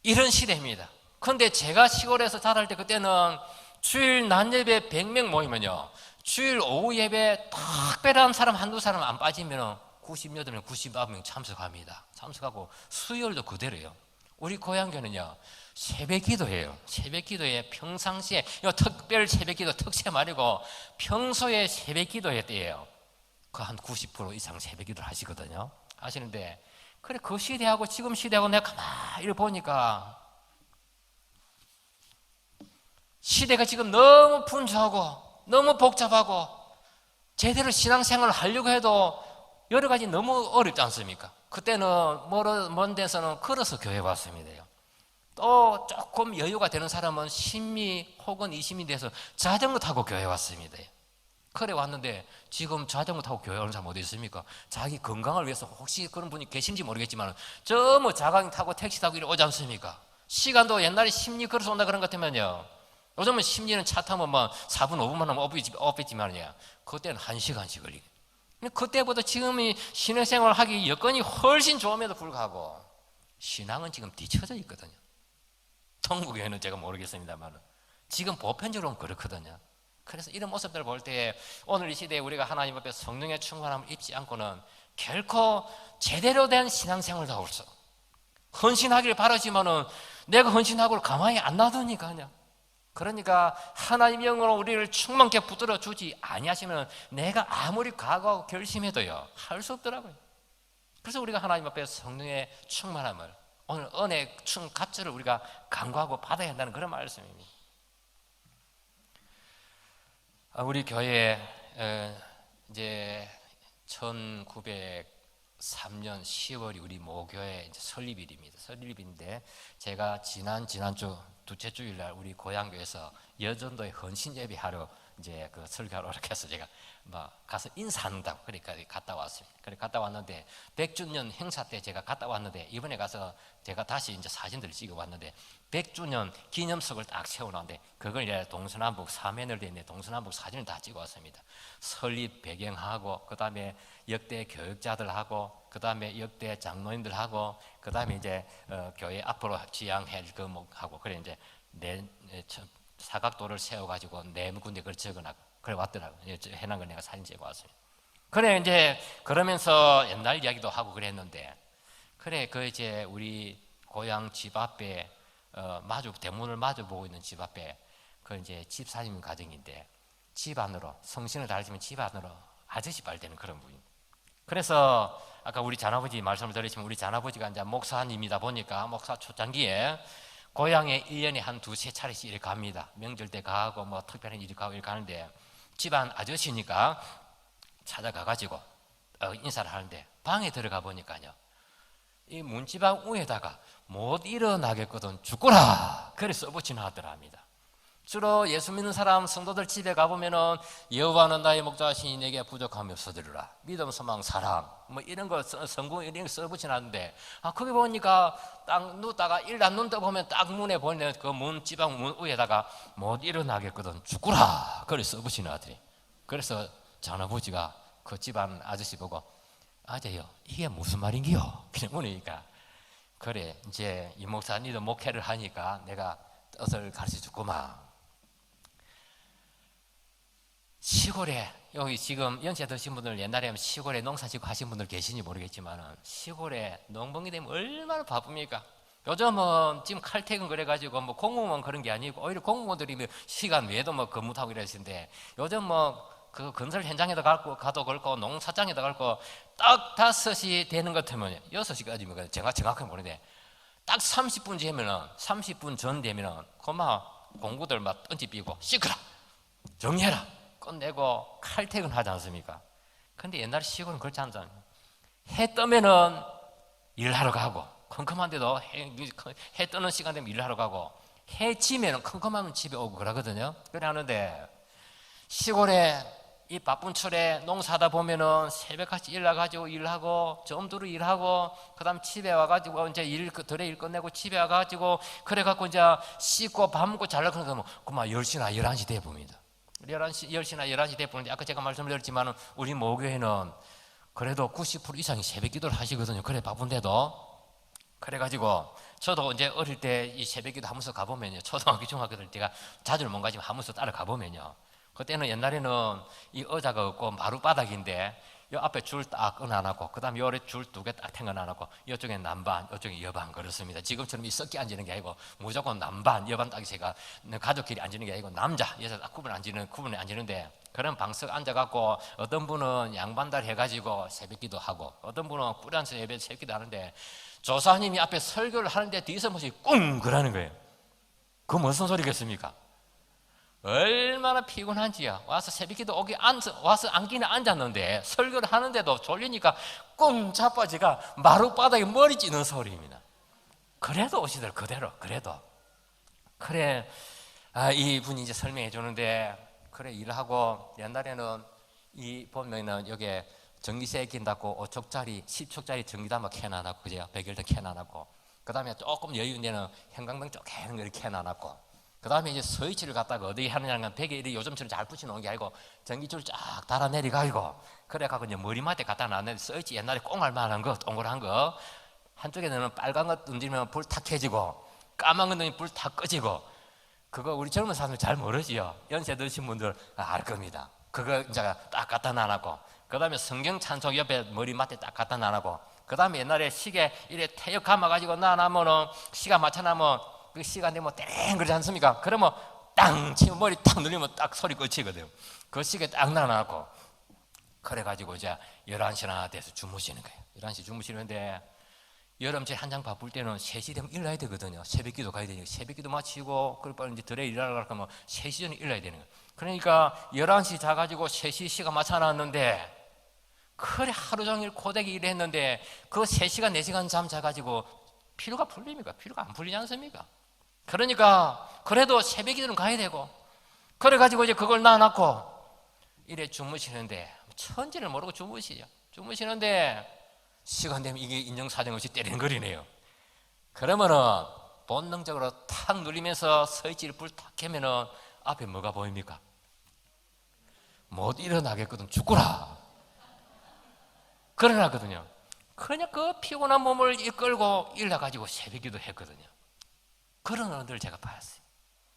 이런 시대입니다. 그런데 제가 시골에서 자랄 때 그때는 주일 낮 예배 100명 모이면요, 주일 오후 예배 특별한 사람 한두 사람 안 빠지면 98명, 99명 참석합니다. 참석하고 수요일도 그대로요. 우리 고향교는요 새벽 기도예요. 새벽 기도에 평상시에, 특별 새벽 기도 특세 말이고 평소에 새벽 기도회 때예요. 그 한 90% 이상 새벽 기도를 하시거든요. 하시는데, 그래 그 시대하고 지금 시대하고 내가 가만히 이렇게 보니까 시대가 지금 너무 분주하고 너무 복잡하고 제대로 신앙생활을 하려고 해도 여러 가지 너무 어렵지 않습니까? 그때는 먼 데서는 걸어서 교회 왔습니다. 또 조금 여유가 되는 사람은 심리 혹은 이심이 돼서 자전거 타고 교회 왔습니다. 그래 왔는데 지금 자전거 타고 교회 오는 사람 어디 있습니까? 자기 건강을 위해서 혹시 그런 분이 계신지 모르겠지만 저 뭐 자강 타고 택시 타고 이리 오지 않습니까? 시간도 옛날에 심리 걸어서 온다 그런 것 같으면요, 요즘은 심리는 차 타면 뭐 4분 5분만 하면 업이지만요, 그때는 1시간씩 걸리고, 그때보다 지금이 신앙생활 하기 여건이 훨씬 좋음에도 불구하고 신앙은 지금 뒤처져 있거든요. 통국에는 제가 모르겠습니다만 지금 보편적으로는 그렇거든요. 그래서 이런 모습들을 볼 때 오늘 이 시대에 우리가 하나님 앞에 성령의 충만함을 입지 않고는 결코 제대로 된 신앙생활도 할 수, 헌신하기를 바라지만은 내가 헌신하고 가만히 안 놔두니까요. 그러니까 하나님 영으로 우리를 충만케 붙들어 주지 아니하시면 내가 아무리 각오하고 결심해도요 할 수 없더라고요. 그래서 우리가 하나님 앞에 성령의 충만함을, 오늘 은혜 갑절을 우리가 간구하고 받아야 한다는 그런 말씀입니다. 우리 교회에 이제 1903년 10월이 우리 모교회 설립일입니다. 설립인데 제가 지난주 둘째 주일날 우리 고향교회에서 여전도에 헌신 예배하러 이제 그 설교하러 이렇게 해서 제가 막 가서 인사한다고 그러니까 갔다 왔습니다. 그래 갔다 왔는데 100주년 행사 때 제가 갔다 왔는데 이번에 가서 제가 다시 이제 사진들을 찍어 왔는데 100주년 기념석을 딱 세워놨는데 그걸 이제 동서남북 3면을 돼 있는데 동서남북 사진을 다 찍어 왔습니다. 설립 배경하고 그 다음에 역대 교육자들하고 그 다음에 역대 장로님들하고 그 다음에 이제 교회 앞으로 지향할 거하고 그래 이제 사각도를 세워가지고 네 군데 그걸 적어놨고 그래 왔더라고요. 해난 걸 내가 사진 찍어 왔습니다. 그래 이제 그러면서 옛날 이야기도 하고 그랬는데 그래 그 이제 우리 고향 집 앞에 대문을 마주 보고 있는 집 앞에 그 이제 집사님 가정인데 집 안으로 성신을 다르시면 집 안으로 아저씨 빨대는 그런 분입니다. 그래서 아까 우리 잔아버지 말씀을 드렸지만 우리 잔아버지가 이제 목사님이다 보니까 목사 초창기에 고향에 1년에 한 2-3차례씩 이렇게 갑니다. 명절 때 가고 뭐 특별한 일이 가고 이렇게 가는데 집안 아저씨니까 찾아가가지고 인사를 하는데 방에 들어가 보니까요 이 문지방 위에다가 못 일어나겠거든 죽거라 그래 써붙이나 하더랍니다. 주로 예수 믿는 사람 성도들 집에 가보면은 여호와는 나의 목자시니 내게 부족함이 없어지리라 믿음 소망 사랑 뭐 이런 거 성공 이런 거 써붙이놨는데 거기 보니까 딱 눕다가 일 안 눈 떠보면 딱 문에 보이는 그 문 지방 문 위에다가 못 일어나겠거든 죽구라 그래 써붙이나더니 그래서 전아버지가 그 집안 아저씨 보고 아재요 이게 무슨 말인기요? 그냥 물으니까 그래 이제 이 목사 니도 목회를 하니까 내가 뜻을 가르쳐 주구만. 시골에 여기 지금 연세 드신 분들 옛날에 시골에 농사짓고 하신 분들 계신지 모르겠지만 시골에 농번기 되면 얼마나 바쁩니까? 요즘은 지금 칼퇴근 그래가지고 뭐 공무원 그런 게 아니고 오히려 공무원들이 시간 외에도 뭐 근무하고 이러시는데 요즘 뭐 그 건설 현장에도 가도 그렇고 농사장에도 그렇고 딱 5시 되는 것 같으면 6시까지면 제가 정확하게 모르는데 딱 30분 되면은 30분 전 되면은 그만 공구들 막 던지 삐고 씻으라 정리해라 끝내고 칼퇴근 하지 않습니까? 근데 옛날 시골은 그렇지 않잖아요. 해 뜨면은 일하러 가고 컴컴한데도 해 뜨는 시간 되면 일하러 가고 해 지면은 컴컴하면 집에 오고 그러거든요. 그래 하는데 시골에 이 바쁜 철에 농사하다 보면은 새벽같이 일나가지고 일하고 점두로 일하고 그 다음 집에 와가지고 이제 덜에 일 끝내고 집에 와가지고 그래갖고 이제 씻고 밥 먹고 자려고 그러면 그만 10시나 11시 돼 봅니다. 10시나 11시 돼 보는데 아까 제가 말씀드렸지만 우리 모교회는 그래도 90% 이상이 새벽 기도를 하시거든요. 그래 바쁜데도 그래가지고 저도 이제 어릴 때 이 새벽 기도 하면서 가보면요 초등학교 중학교 때 제가 자주는 못 가지만 하면서 따라 가보면요 그때는 옛날에는 이 의자가 없고 마룻바닥인데 이 앞에 줄 딱 끊어놨고 그 다음에 요래 줄 2개 딱 탱겨놔놓고 이쪽에 남반 이쪽에 여반 그렇습니다. 지금처럼 이 섞여 앉는 게 아니고 무조건 남반 여반 딱 제가 가족끼리 앉는 게 아니고 남자 여자 딱 구분에 앉는데 그런 방석 앉아갖고 어떤 분은 양반달 해가지고 새벽기도 하고 어떤 분은 꿀 앉아서 예배 새벽기도 하는데 조사님이 앞에 설교를 하는데 뒤에서 뭐지 꿍 그러는 거예요. 그거 무슨 소리겠습니까? 얼마나 피곤한지요. 와서 새벽기도 와서 앉기는 앉았는데 설교를 하는데도 졸리니까 꿍 자빠지가 마룻바닥에 머리 찌는 소리입니다. 그래도 오시더라. 그대로 그래도. 그래 이분이 이제 설명해 주는데 그래 일하고 옛날에는 이 보면은 여기에 전기세 낀다고 5촉짜리 10촉짜리 전기담아 켜놔놨고 그죠? 백일등 켜놔놨고 그 다음에 조금 여유 있는 형광등 쪼개는 거 이렇게 켜놔놨고 그 다음에 이제 스위치를 갖다가 어디 하느냐면 벽에 이렇게 요즘처럼 잘 붙여놓은 게 아니고 전기줄 쫙 달아 내려가지고 그래갖고 이제 머리맡에 갖다 놨는데 스위치 옛날에 꽁알만한 거 동그란 거 한쪽에는 빨간 거 던지면 불 탁 켜지고 까만 거 던지면 불 탁 꺼지고 그거 우리 젊은 사람들 잘 모르지요. 연세 드신 분들 알 겁니다. 그거 이제 딱 갖다 놔놨고 그 다음에 성경 찬송 옆에 머리맡에 딱 갖다 놔놨고 그 다음에 옛날에 시계 이래 태엽 감아가지고 놔놓으면은 시간 맞춰놓으면 그 시간 되면 땡 그러지 않습니까? 그러면 땅 치면 머리 딱 눌리면 딱 소리 끝이거든요. 그 시계 딱 놔놓고 그래가지고 이제 11시나 돼서 주무시는 거예요. 11시 주무시는데 여름철 한창 바쁠 때는 3시 되면 일어나야 되거든요. 새벽기도 가야 되니까 새벽기도 마치고 그걸 빨리 이제 들에 일하려고 하면 3시 전에 일어나야 되는 거예요. 그러니까 11시 자가지고 3시 시간 맞춰놨는데 그래 하루 종일 고데기 일했는데 그 3시간 4시간 잠 자가지고 피로가 풀립니까? 피로가 안 풀리지 않습니까? 그러니까 그래도 새벽기도는 가야 되고 그래가지고 이제 그걸 놔놓고 이래 주무시는데 천지를 모르고 주무시죠. 주무시는데 시간 되면 이게 인정사정 없이 때리는거리네요. 그러면은 본능적으로 탁 눌리면서 스위치를 불 탁 켜면은 앞에 뭐가 보입니까? 못 일어나겠거든. 죽거라. 그러나거든요. 그냥 그 피곤한 몸을 이끌고 일어나가지고 새벽기도 했거든요. 그런 어른들을 제가 봤어요.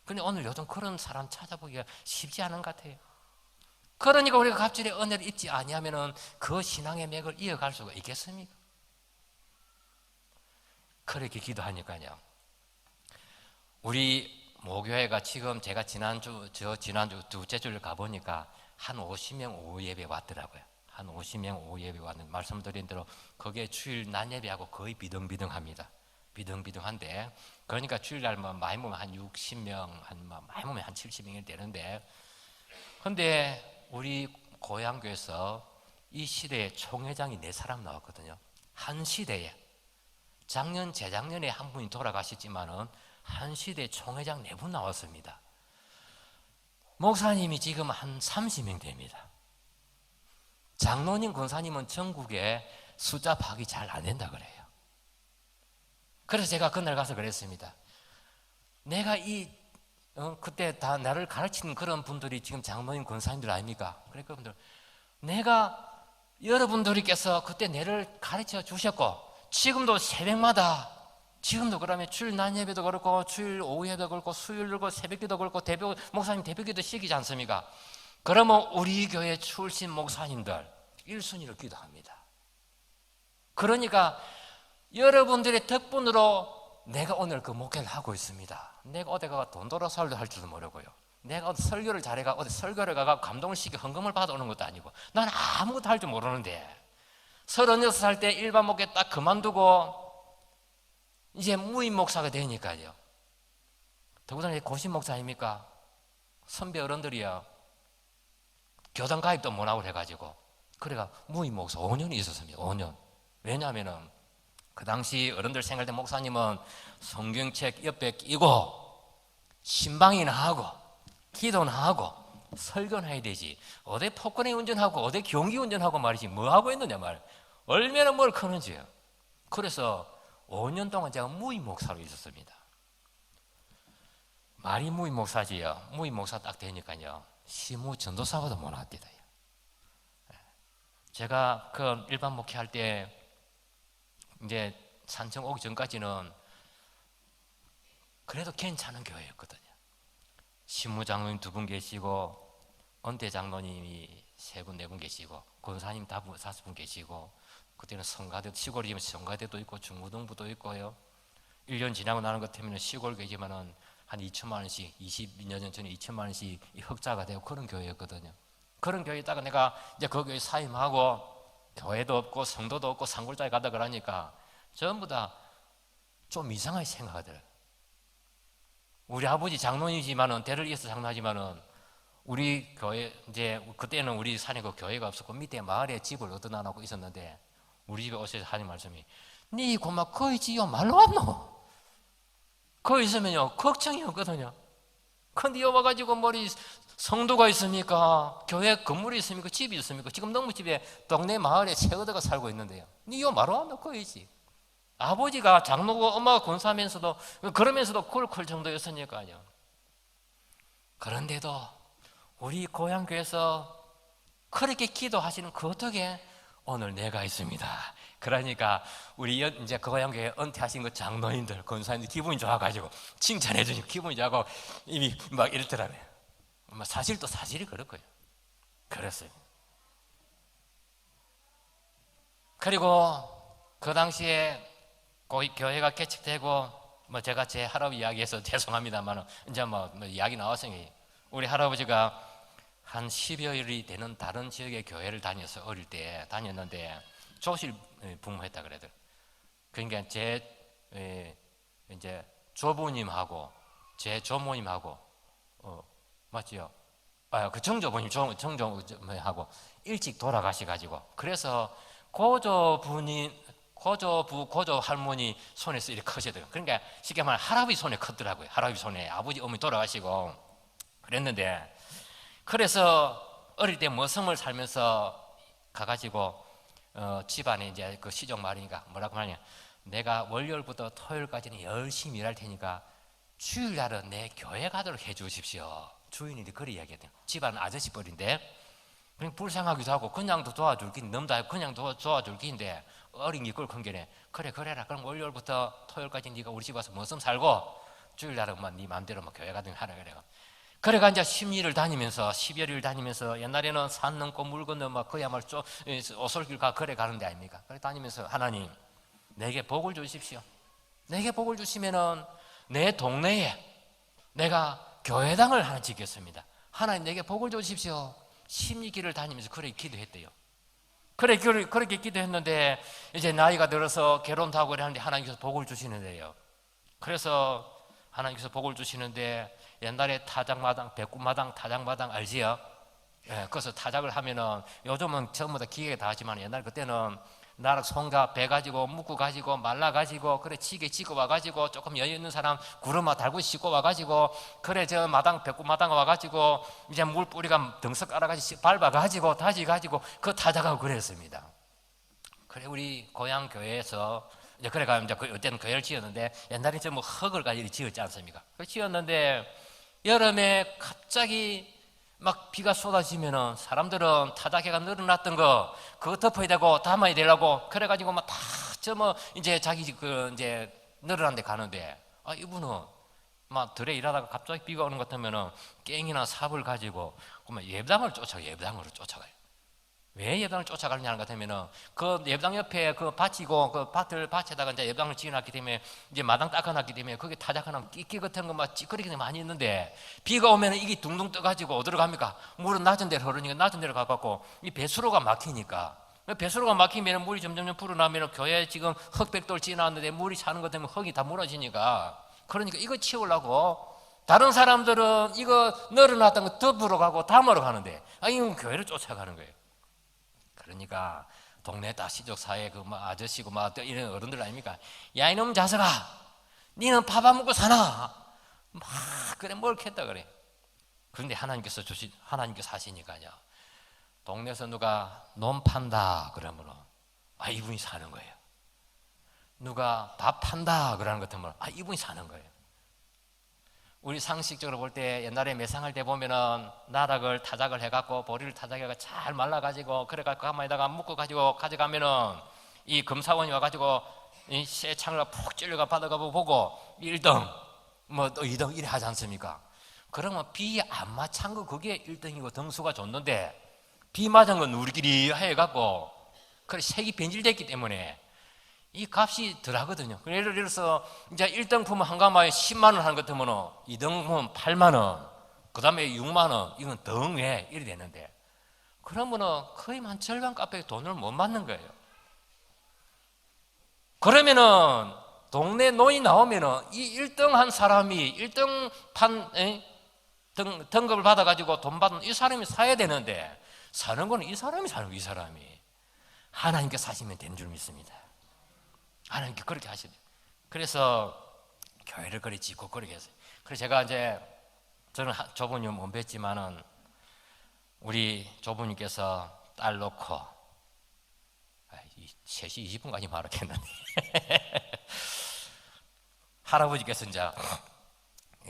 근데 오늘 요즘 그런 사람 찾아보기가 쉽지 않은 것 같아요. 그러니까 우리가 갑절에 은혜를 잊지 아니하면은 그 신앙의 맥을 이어갈 수가 있겠습니까? 그렇게 기도하니까요. 우리 모교회가 지금 제가 지난주 둘째 주를 가보니까 한 50명 오후 예배 왔더라고요. 한 50명 오후 예배 왔는데 말씀드린 대로 거기에 주일 낮 예배하고 거의 비등비등합니다. 비등비등한데 그러니까 주일날 뭐 많이 보면 한 60명, 많이 보면 한 70명이 되는데 근데 우리 고향교에서 이 시대에 총회장이 4사람 나왔거든요. 한 시대에 작년 재작년에 한 분이 돌아가셨지만은 한 시대에 총회장 4분 나왔습니다. 목사님이 지금 한 30명 됩니다. 장로님, 권사님은 전국에 숫자 파악이 잘 안 된다 그래요. 그래서 제가 그날 가서 그랬습니다. 내가 그때 다 나를 가르치는 그런 분들이 지금 장로님, 권사님들 아닙니까? 그러니까 분들 내가 여러분들께서 그때 내를 가르쳐 주셨고 지금도 새벽마다 지금도 그러면 주일 낮 예배도 그렇고 주일 오후 예배도 그렇고 수요일도 그렇고 새벽기도 그렇고 목사님 새벽기도 시키지 않습니까? 그러면 우리 교회 출신 목사님들 1순위로 기도합니다. 그러니까 여러분들의 덕분으로 내가 오늘 그 목회를 하고 있습니다. 내가 어디 가서 돈 벌어 살도 할 줄도 모르고요. 내가 어디 설교를 잘해가 어디 설교를 가가 감동을 시켜 헌금을 받아오는 것도 아니고 난 아무것도 할 줄 모르는데 36살 때 일반 목회 딱 그만두고 이제 무임 목사가 되니까요. 더구나 고신 목사 아닙니까? 선배 어른들이요. 교단 가입도 못하고 해가지고 그래가 무임 목사 5년이 있었습니다. 5년. 왜냐하면은 그 당시 어른들 생각할 때 목사님은 성경책 옆에 끼고 신방이나 하고 기도나 하고 설교나 해야 되지 어디 폭거리 운전하고 어디 경기 운전하고 말이지 뭐 하고 있느냐 말 얼마나 뭘 크는지요. 그래서 5년 동안 제가 무임 목사로 있었습니다. 말이 무임 목사지요. 무임 목사 딱 되니까요 시무 전도사보다 못 나왔대요. 제가 그 일반 목회할 때 이제 산청 오기 전까지는 그래도 괜찮은 교회였거든요. 신무장로님 2분 계시고 언대 장로님이 3분 4분 계시고 권사님 5분 계시고 그때는 성가대 시골이면 성가대도 있고 중고등부도 있고요. 1년 지나고 나는 것 때문에 시골 교회지만은 한 2천만 원씩 22년 전에 2천만 원씩 흑자가 되고 그런 교회였거든요. 그런 교회에다가 내가 이제 그 교회 사임하고 교회도 없고 성도도 없고 산골짜기 가다 그러니까 전부 다 좀 이상하게 생각하더라고요. 우리 아버지 장로님이지만은 대를 이어서 장로하지만은 우리 교회 이제 그때는 우리 산에 그 교회가 없었고 밑에 마을에 집을 얻어놔놓고 있었는데 우리 집에 오셔서 하는 말씀이 네 고마 거의 지요 말로 왔노? 그거 있으면요 걱정이 없거든요. 근데 여기 와가지고 머리 성도가 있습니까? 교회 건물이 있습니까? 집이 있습니까? 지금 농부집에 동네 마을에 최어대가 살고 있는데요. 니요 말로 하면 그거이지. 아버지가 장로고 엄마가 권사하면서도 그러면서도 그걸 클 정도였으니까요. 그런데도 우리 고향교회에서 그렇게 기도하시는 그 어떻게 오늘 내가 있습니다. 그러니까 우리 이제 고향교회 은퇴하신 그 장로님들, 권사님들 기분이 좋아가지고 칭찬해 주니까 기분이 좋아가고 이미 막 이렇더라고요. 사실 또 사실이 그렇고요. 그랬어요. 그리고 그 당시에 교회가 개척되고 제가 제 할아버지 이야기해서 죄송합니다만 이제 이야기 나왔으니 우리 할아버지가 한 10여일이 되는 다른 지역의 교회를 다녀서 어릴 때 다녔는데 조실 부모했다 그래도. 그러니까 제 이제 조부님하고 제 조모님하고 맞지요? 그 정조부님 정조하고 일찍 돌아가셔가지고 그래서 고조 할머니 손에서 이렇게 커지더라고요. 그러니까 쉽게 말하면 할아버지 손에 컸더라고요. 할아버지 손에 아버지 어머니 돌아가시고 그랬는데 그래서 어릴 때 머슴을 살면서 가가지고 집안에 이제 그 시종 말이니까 뭐라고 하냐, 내가 월요일부터 토요일까지는 열심히 일할 테니까 주일날은 내 교회 가도록 해주십시오. 주인이 그렇게 이야기해요. 집안 아저씨 뻘인데 그냥 불쌍하기도 하고 그냥도 도와줄 긴 넘다 그냥 도와줄 긴데 어린 게 그걸 큰게네. 그래라. 그럼 월요일부터 토요일까지 네가 우리 집 와서 머슴 살고 주일날은 네 마음대로 교회 가도록 하라 그래요. 그래가 이제 10일을 다니면서 10여일 다니면서 옛날에는 산 넘고 물 건너 그야말로 오솔길 그래 가는 데 아닙니까? 그래 다니면서 하나님 내게 복을 주십시오. 내게 복을 주시면은 내 동네에 내가 교회당을 하나 짓겠습니다. 하나님 내게 복을 주십시오. 12길을 다니면서 그렇게 기도했대요. 그렇게 기도했는데 이제 나이가 들어서 결혼도 하고 그러는데 하나님께서 복을 주시는데요. 그래서 하나님께서 복을 주시는데 옛날에 타작마당, 백구마당, 타작마당 알지요? 예, 그래서 타작을 하면은 요즘은 전부 다 기계가 다 하지만 옛날 그때는 나락 송가 배 가지고 묶고 가지고 말라 가지고 그래 지게 찌고 와 가지고 조금 여유 있는 사람 구름아 달고 씻고 와 가지고 그래 저 마당 백구마당 와 가지고 이제 물 뿌리가 덩석 깔아 가지고 밟아 가지고 다지 가지고 그 타작하고 그랬습니다. 그래 우리 고향 교회에서 이제 그래가 이제 그때는 교회를 지었는데 옛날에 좀 흙을 가지고 지었지 않습니까? 그 지었는데 여름에 갑자기 막 비가 쏟아지면은 사람들은 타작해가 늘어났던 거 그거 덮어야 되고 담아야 되려고 그래가지고 막 다 이제 자기 그 이제 늘어난 데 가는데 이분은 막 들에 일하다가 갑자기 비가 오는 것 같으면은 깽이나 삽을 가지고 그러면 예배당으로 쫓아가요. 왜 예배당을 쫓아가느냐 하는 것 같으면은 그 예배당 옆에 그 밭이고 그 밭에다가 이제 예배당을 지어놨기 때문에 이제 마당 닦아놨기 때문에 거기 타작하는 끼끼 같은 거 막 찌끄리게 많이 있는데 비가 오면은 이게 둥둥 떠가지고 어디로 갑니까? 물은 낮은 데로 흐르니까 낮은 데로 가갖고 이 배수로가 막히니까 배수로가 막히면 물이 점점 불어나면 교회 지금 흙백돌 지어놨는데 물이 차는 것 때문에 흙이 다 무너지니까 그러니까 이거 치우려고 다른 사람들은 이거 늘어났던 거 덮으러 가고 담으러 가는데 이건 교회를 쫓아가는 거예요. 그러니까 동네 다 시족사회 그 아저씨고 이런 어른들 아닙니까? 야 이놈 자식아, 니는 밥 안 먹고 사나? 막 그래 뭘 캤다 그래. 그런데 하나님께서 하시니까요. 동네에서 누가 논 판다 그러면 이분이 사는 거예요. 누가 밥 판다 그러는 것 같으면 이분이 사는 거예요. 우리 상식적으로 볼 때 옛날에 매상할 때 보면은 나락을 타작을 해갖고 보리를 타작해가 잘 말라가지고 그래갖고 가만히다가 묶어가지고 가져가면은 이 검사원이 와가지고 이 쇠 창을 푹 찔러가 받아가고 보고 1등 또 2등 이래 하지 않습니까? 그러면 비 안 맞찬 거 그게 1등이고 등수가 좋는데 비 맞은 건 우리끼리 해갖고 그래 색이 변질됐기 때문에 이 값이 덜 하거든요. 예를 들어서 이제 1등 품은 한 가마에 10만 원 하는 것 같으면 2등 품은 8만 원, 그 다음에 6만 원, 이건 덩에 이래 되는데 그러면은 거의 한 절반 값에 돈을 못 받는 거예요. 그러면은 동네 논이 나오면은 이 1등 한 사람이 1등 등급을 받아가지고 돈 받은 이 사람이 사야 되는데 사는 거는 이 사람이 사는 거예요. 이 사람이 하나님께 사시면 되는 줄 믿습니다. 하나님께 그렇게 하셔야 돼요. 그래서 교회를 그리 짓고 그러게 했어요. 그래서 제가 이제 저는 조부님 못 뵀지만은 우리 조부님께서 딸 놓고 이 3시 20분까지 말했겠는데 할아버지께서 이제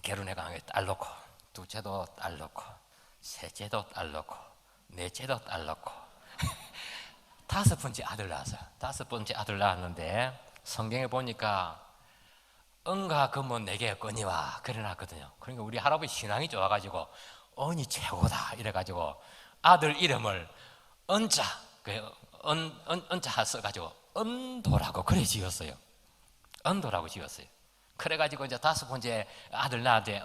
결혼해가 딸 놓고 둘째도 딸 놓고 셋째도 딸 놓고 넷째도 딸 놓고 5번째 아들 낳았어요. 5번째 아들 낳았는데 성경에 보니까 은과 금은 내게 거니와 그래놨거든요. 그러니까 우리 할아버지 신앙이 좋아가지고 은이 최고다 이래가지고 아들 이름을 은자 은자 써가지고 은도라고 그래 지었어요. 은도라고 지었어요. 그래가지고 이제 5번째 아들 낳았는데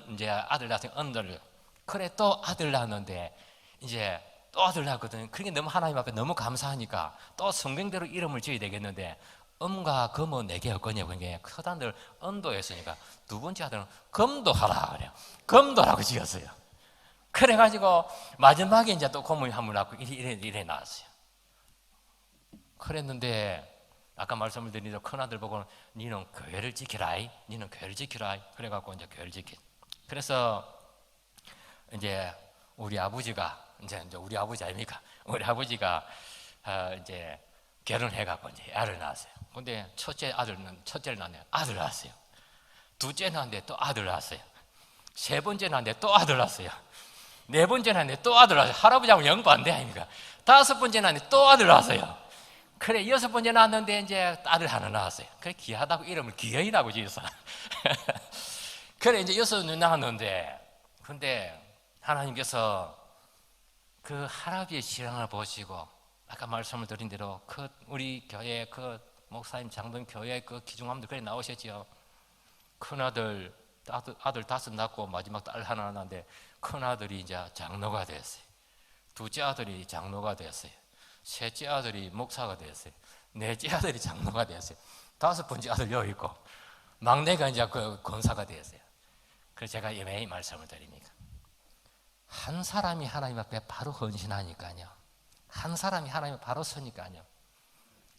이제 아들 낳았으니 은도를 그래 또 아들 낳았는데 이제 또 아들 낳았거든요. 그게 너무 하나님 앞에 너무 감사하니까 또 성경대로 이름을 지어야 되겠는데 음과 금은 내게 없거니와 그게 크단들 은도였으니까 2번째 아들은 금도하라 그래요. 금도라고 지었어요. 그래가지고 마지막에 이제 또 고문이 한번 낳고 이래 나왔어요. 그랬는데 아까 말씀을 드린 대로 큰아들 보고는 니는 교회를 지키라 니는 교회를 지키라 그래갖고 이제 교회를 지키. 그래서 이제 우리 아버지가 이제 우리 아버지 아닙니까? 우리 아버지가 이제 결혼해갖고 이제 아들 낳았어요. 근데 첫째를 낳았네요. 아들 낳았어요. 둘째 낳았는데 또 아들 낳았어요. 세 번째 낳았는데 또 아들 낳았어요. 네 번째 낳았는데 또 아들 낳았어요. 할아버지하고 영반대 아닙니까? 5번째 낳았는데 또 아들 낳았어요. 그래 6번째 낳았는데 이제 딸을 하나 낳았어요. 그래 귀하다고 이름을 귀여이라고 지었어. 그래 이제 6년 낳았는데 근데 하나님께서 그 할아버지의 신앙을 보시고 아까 말씀을 드린 대로 그 우리 교회 그 목사님 장동 교회 그 기중함도 그래 나오셨지요. 큰아들 아들 5 낳고 마지막 딸 하나 낳았는데 큰아들이 이제 장로가 됐어요. 둘째 아들이 장로가 됐어요. 셋째 아들이 목사가 됐어요. 넷째 아들이 장로가 됐어요. 5번째 아들 여기 있고 막내가 이제 그 권사가 됐어요. 그래서 제가 매일 말씀을 드립니다. 한 사람이 하나님 앞에 바로 헌신하니까요. 한 사람이 하나님 앞에 바로 서니까요.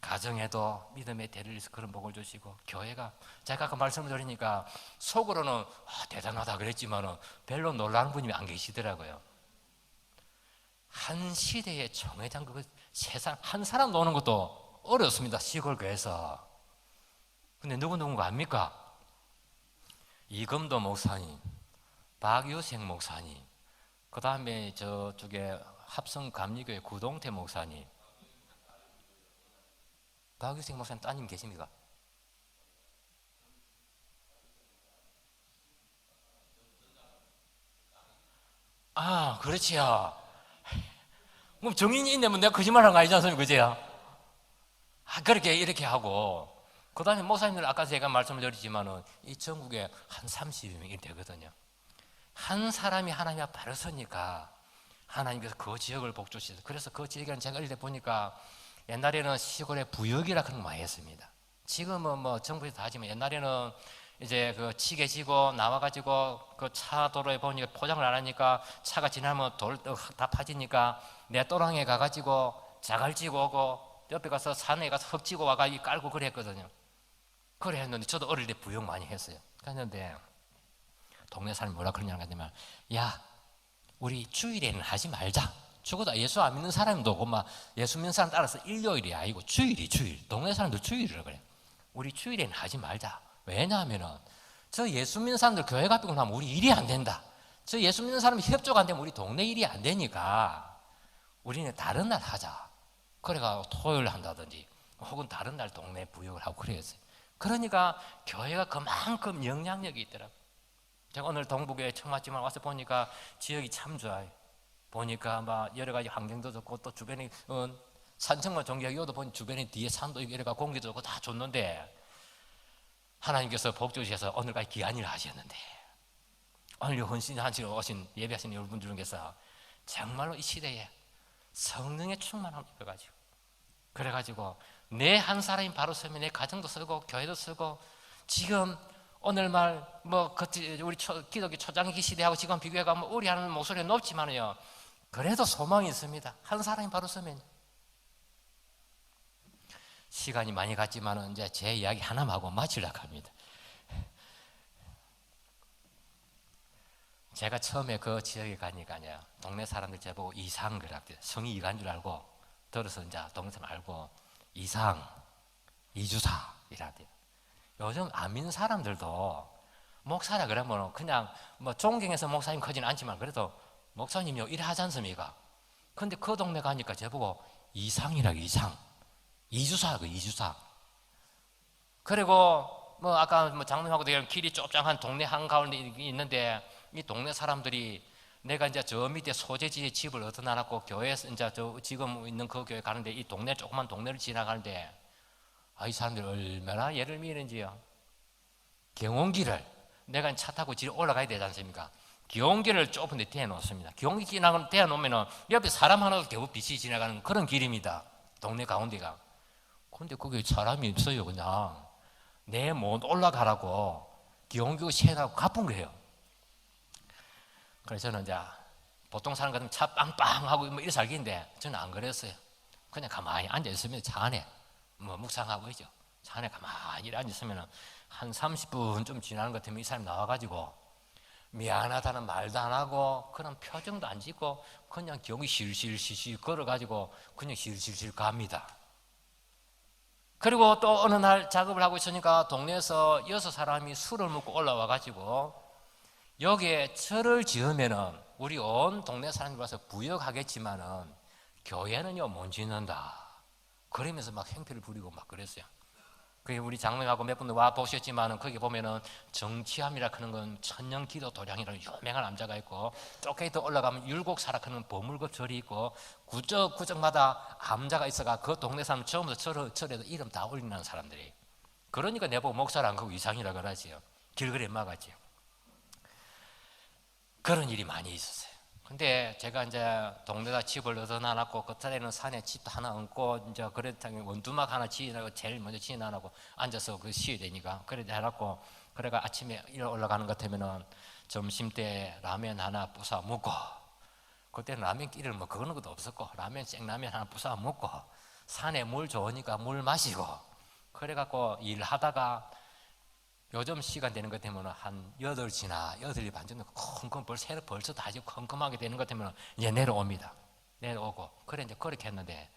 가정에도 믿음의 대를 위해서 그런 복을 주시고 교회가 제가 아까 말씀을 드리니까 속으로는 대단하다 그랬지만은 별로 놀라는 분이 안 계시더라고요. 한 시대의 정회장 그 세상 한 사람 노는 것도 어렵습니다. 시골 교회에서. 근데 누군가 압니까? 이금도 목사님, 박유생 목사님, 그 다음에 저쪽에 합성감리교회 구동태 목사님, 박유생 목사님 따님 계십니까? 아, 그렇지요. 그럼 정인이 있냐면 내가 거짓말한 거 아니지 않습니까? 그제요? 그렇게 이렇게 하고 그 다음에 목사님들 아까 제가 말씀을 드렸지만은 이 전국에 한 30명이 되거든요. 한 사람이 하나님 앞에 바로 서니까 하나님께서 그 지역을 복주시죠. 그래서 그 지역에는 제가 어릴 때 보니까 옛날에는 시골에 부역이라 그런 거 많이 했습니다. 지금은 뭐 정부에서 다 하지만 옛날에는 이제 그 지게 지고 나와가지고 그 차 도로에 보니까 포장을 안 하니까 차가 지나면 돌 다 파지니까 내 또랑에 가가지고 자갈지고 오고 옆에 가서 산에 가서 흙지고 와가지고 깔고 그랬거든요. 그래 했는데 저도 어릴 때 부역 많이 했어요. 그랬는데 동네 사람이 뭐라 그러냐면 야 우리 주일에는 하지 말자. 죽어도 예수 안 믿는 사람도 오고 막 예수 믿는 사람 따라서 일요일이 아니고 주일. 동네 사람들 주일이라고 그래. 우리 주일에는 하지 말자. 왜냐하면은 저 예수 믿는 사람들 교회 가고 나면 우리 일이 안 된다. 저 예수 믿는 사람이 협조가 안 되면 우리 동네 일이 안 되니까 우리는 다른 날 하자. 그래가 토요일 한다든지 혹은 다른 날 동네 부역을 하고 그랬어요. 그러니까 교회가 그만큼 영향력이 있더라고요. 제가 오늘 동북에 처음 왔지만 와서 보니까 지역이 참 좋아요. 보니까 막 여러 가지 환경도 좋고 또 주변에 산청만 종교교도 보니 주변에 뒤에 산도 있고 이래가 공기도 좋고 다 좋는데 하나님께서 복 주셔서 오늘까지 귀한 일을 하셨는데 오늘 헌신하시러 오신 예배하신 여러분들 중에서 정말로 이 시대에 성령의 충만함을 입어가지고 그래가지고 내 한 사람이 바로 서면 내 가정도 쓰고 교회도 쓰고 지금 오늘 말 뭐 우리 기독교 초장기 시대하고 지금 비교해가면 우리 하는 목소리가 높지만요 그래도 소망이 있습니다. 한 사람이 바로 서면 시간이 많이 갔지만은 이제 제 이야기 하나만 하고 마치려고 합니다. 제가 처음에 그 지역에 가니까요, 동네 사람들 제보고 이상 그랬대요. 성이 이간 줄 알고 들어서 이제 동네 사람 알고 이상, 이주사 이라대요. 요즘 안 믿는 사람들도 목사라 그러면 그냥 뭐 존경해서 목사님 크지는 않지만 그래도 목사님이요 이래 하지 않습니까? 근데 그 동네 가니까 제보고 이상이라고 이상, 이주사고 이주사. 그리고 뭐 아까 뭐 장로님하고도 길이 좁장한 동네 한가운데 있는데 이 동네 사람들이 내가 이제 저 밑에 소재지에 집을 얻어놔놨고 교회에서 이제 저 지금 있는 그 교회 가는데 이 동네 조그만 동네를 지나가는데 이 사람들 얼마나 예를 미는지요. 경운길을 내가 차 타고 집 올라가야 되지 않습니까? 경운길을 좁은 데 대놓습니다. 경운길 지나가는 대놓으면 옆에 사람 하나도 겨우 빛이 지나가는 그런 길입니다. 동네 가운데가. 근데 거기 사람이 없어요. 그냥 내 못 올라가라고 경운길 세나고 가쁜 거예요. 그래서 저는 이제 보통 사람 같으면 차 빵빵하고 뭐 이래 살기인데 저는 안 그랬어요. 그냥 가만히 앉아있으면 차 안에 뭐 묵상하고 있죠. 차 안에 가만히 이래 앉아있으면 한 30분 좀 지나는 것 같으면 이 사람이 나와가지고 미안하다는 말도 안 하고 그런 표정도 안 짓고 그냥 경이 실실실실 걸어가지고 그냥 실실실 갑니다. 그리고 또 어느 날 작업을 하고 있으니까 동네에서 6사람이 술을 먹고 올라와가지고 여기에 절을 지으면은 우리 온 동네 사람들 와서 부역하겠지만은 교회는요 못 짓는다. 그러면서 막 행패를 부리고 막 그랬어요. 그게 우리 장로님하고 몇 분 와 보셨지만은 거기 보면은 정치함이라 하는 건 천년 기도 도량이라는 유명한 남자가 있고 쪼개이도 올라가면 율곡사라 하는 버물급 절이 있고 구적마다 암자가 있어가 그 동네 사람 처음부터 절에도 이름 다 올리는 사람들이. 그러니까 내보고 목사를 안 가고 이상이라 그러지요. 길거리에 막았지요. 그런 일이 많이 있었어요. 근데 제가 이제 동네다 집을 얻어놔놨고 끝자리에는 산에 집도 하나 얹고 이제 그랬더니 원두막 하나 지어놓고 제일 먼저 지어놔놓고 앉아서 그 쉬어야 되니까 그래 해놨고 그래가 아침에 일어 올라가는 것 같으면은 점심 때 라면 하나 부숴 먹고 그때는 라면 끼를 뭐 그거는 것도 없었고 라면 생라면 하나 부숴 먹고 산에 물 좋으니까 물 마시고 그래갖고 일하다가 요즘 시간 되는 것 때문에 한 8시나 8시 반 정도 컴컴 벌써 다시 컴컴하게 되는 것 때문에 이제 내려옵니다. 내려오고 그래 이제 그렇게 했는데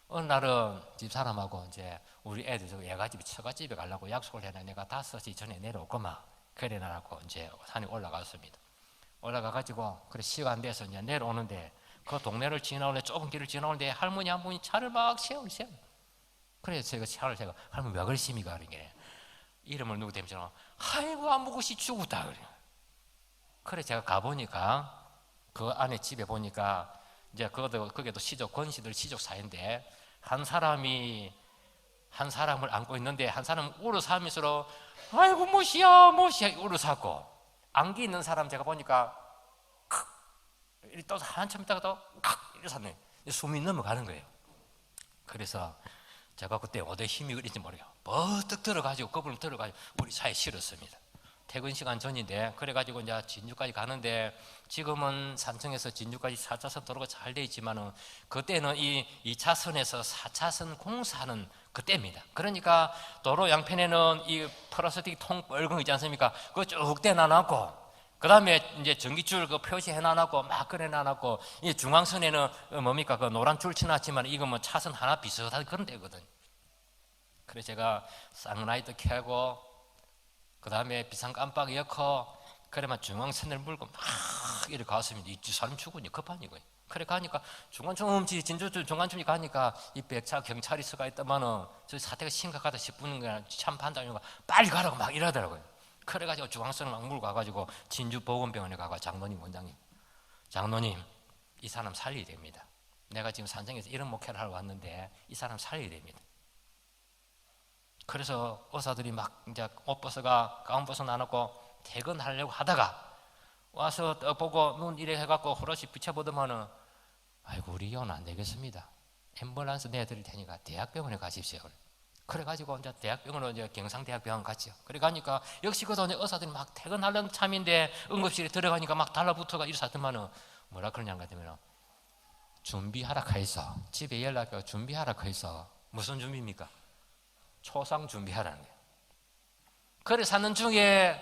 어느 날은 집사람하고 이제 우리 애들 애가집이 처갓집에 가려고 약속을 해놔. 내가 5시 전에 내려올거만 그래 나라고 이제 산에 올라갔습니다. 올라가가지고 그래 시간 돼서 이제 내려오는데 그 동네를 지나오는데 좁은 길을 지나오는데 할머니 한 분이 차를 막 세우세요. 그래서 제가 차를 세고 할머니 왜 그러십니까? 그러게 이름을 누구 대면서 아이고 안 보고 씨 죽었다 그래. 그래 제가 가보니까 그 안에 집에 보니까 이제 그게도 시족 권씨들 시족 사이인데 한 사람이 한 사람을 안고 있는데 한 사람은 울어사면서 아이고 못이야 울어사고 안기 있는 사람 제가 보니까 또 한참 있다가 또 이렇게 샀네. 숨이 넘어가는 거예요. 그래서 제가 그때 어디 힘이 그린지 모르겠어요. 버뜩 들어가지고 거부를 들어가지고 우리 차에 실었습니다. 퇴근 시간 전인데 그래가지고 이제 진주까지 가는데 지금은 산청에서 진주까지 4차선 도로가 잘 돼 있지만은 그때는 이 2차선에서 4차선 공사하는 그때입니다. 그러니까 도로 양편에는 이 플라스틱 통 빨간 거 있지 않습니까? 그거 쭉 떼놔놨고 그 다음에 이제 전기줄 그 표시해 놔놨고 막 그래 놔놨고 이 중앙선에는 뭡니까 그 노란 줄 치놨지만 이거 뭐 차선 하나 비슷한 그런 데거든. 그래서 제가 쌍라이트 켜고 그 다음에 비상 깜빡이 엮고 그래만 중앙선을 물고 막 이렇게 갔습니다. 이 사람 죽으니 급하니 거예요. 그래 가니까 중간중음지 진주줄 중간중이 가니까 이 백차 경찰이 서가 있다마는 저 사태가 심각하다 싶은 거야. 참 판단이가 빨리 가라고 막 이러더라고요. 그래가지고 중앙선을 막 물고 가가지고 진주보건병원에 가가 장로님 원장님 장로님 이 사람 살려야 됩니다. 내가 지금 산청에서 이런 목회를 하러 왔는데 이 사람 살려야 됩니다. 그래서 의사들이 막 이제 옷 벗어가 가운 벗어 놔놓고 퇴근하려고 하다가 와서 떡 보고 눈 이래 해갖고 호로시 붙여보더만은 아이고 우리 이혼 안 되겠습니다. 앰뷸런스 내드릴 테니까 대학병원에 가십시오. 그래가지고 이제 대학병원으로 이제 경상대학병원 갔죠. 그래 가니까 역시 그 전에 의사들이 막 퇴근하려는 참인데 응급실에 들어가니까 막 달라붙어가 이러셨더만은 뭐라 그러냐는 것 같으면 준비하라 카이서 집에 연락해서 준비하라 카이서 무슨 준비입니까? 초상 준비하라는 거예요. 그래 사는 중에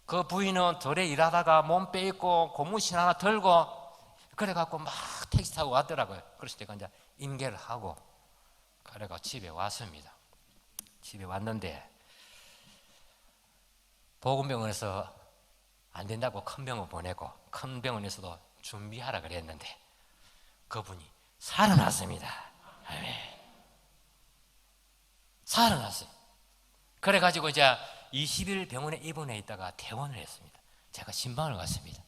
그 부인은 덜에 일하다가 몸 빼입고 고무신 하나 들고 그래갖고 막 택시 타고 왔더라고요. 그래서 제가 이제 인계를 하고 그래가 집에 왔습니다. 집에 왔는데 보건병원에서 안 된다고 큰 병원 보내고 큰 병원에서도 준비하라 그랬는데 그분이 살아났습니다. 아멘. 살아났어요. 그래가지고 이제 20일 병원에 입원해 있다가 퇴원을 했습니다. 제가 신방을 갔습니다.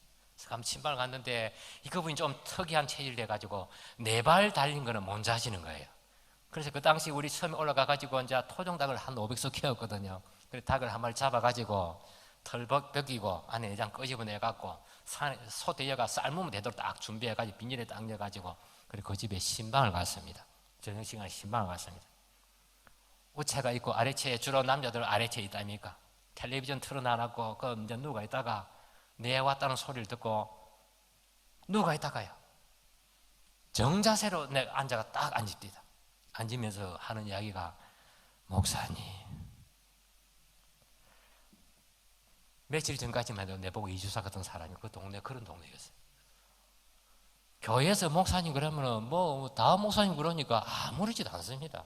신방을 갔는데 이 그분이 좀 특이한 체질 돼가지고 4발 달린 거는 못 하시는 거예요. 그래서 그 당시 우리 처음에 올라가가지고 이제 토종닭을 한 500석 키웠거든요. 그래서 닭을 한 마리 잡아가지고 털 벗기고 안에 내장 끄집어내갖고 소대여가 삶으면 되도록 딱 준비해가지고 비닐에 딱 넣어가지고 그리고 그 집에 신방을 갔습니다. 저녁 시간에 신방을 갔습니다. 우체가 있고 아래채에 주로 남자들 아래채에 있다니까 텔레비전 틀어놔놨고 그 이제 누가 있다가 내 왔다는 소리를 듣고 누가 있다가요 정자세로 내가 앉아가 딱 앉읍니다. 앉으면서 하는 이야기가 목사님 며칠 전까지만 해도 내보고 이주사 같은 사람이 그 동네 그런 동네였어요. 교회에서 목사님 그러면은 뭐 다음 목사님 그러니까 아무렇지도 않습니다.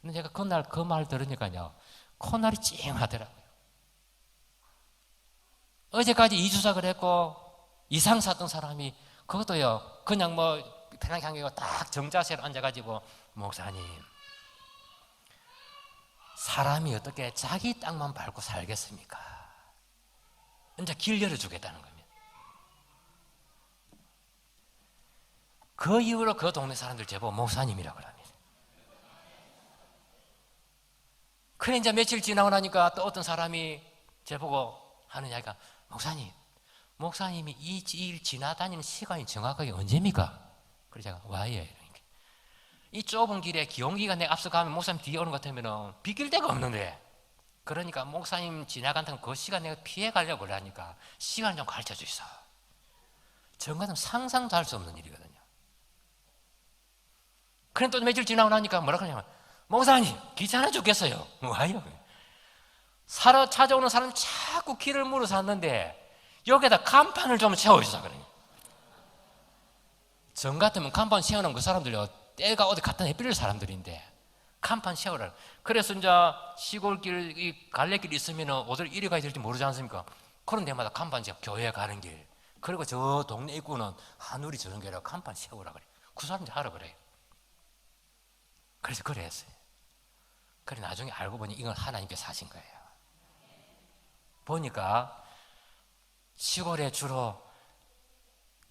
근데 제가 그날 그 말 들으니까요 콧날이 찡하더라고요. 어제까지 이주사 그랬고 이상 샀던 사람이 그것도요 그냥 뭐 편하게 한 게 딱 정자세로 앉아가지고 목사님 사람이 어떻게 자기 땅만 밟고 살겠습니까? 이제 길 열어주겠다는 겁니다. 그 이후로 그 동네 사람들 제보 목사님이라고 합니다. 그래 이제 며칠 지나고 나니까 또 어떤 사람이 제보고 하는 이야기가 목사님이 이 일 지나다니는 시간이 정확하게 언제입니까? 그래서 제가 와요. 이 좁은 길에 기온기가 내 앞서가면 목사님 뒤에 오는 것 같으면 비길 데가 없는데 그러니까 목사님 지나간다면 그 시간 내가 피해 가려고 그러니까 시간 좀 가르쳐 주시오. 저 같으면 상상도 할 수 없는 일이거든요. 그래 또 며칠 지나고 나니까 뭐라 그러냐면 목사님 귀찮아 죽겠어요. 와요. 찾아오는 사람이 자꾸 길을 물어서 왔는데 여기에다 간판을 좀 채워주자 그래요. 전 같으면 간판 세워놓은 그 사람들요 때가 어디 갖다 내버릴 사람들인데 간판 세우라. 그래서 이제 시골길 이 갈래길 있으면 어딜 이리 가야 될지 모르지 않습니까? 그런 데마다 간판 세워 교회 가는 길 그리고 저 동네 입구는 하늘이 저런 게라 간판 세우라 그래. 그 사람들 하라 그래요. 그래서 그래 했어요. 그래 나중에 알고 보니 이건 하나님께서 하신 거예요. 보니까 시골에 주로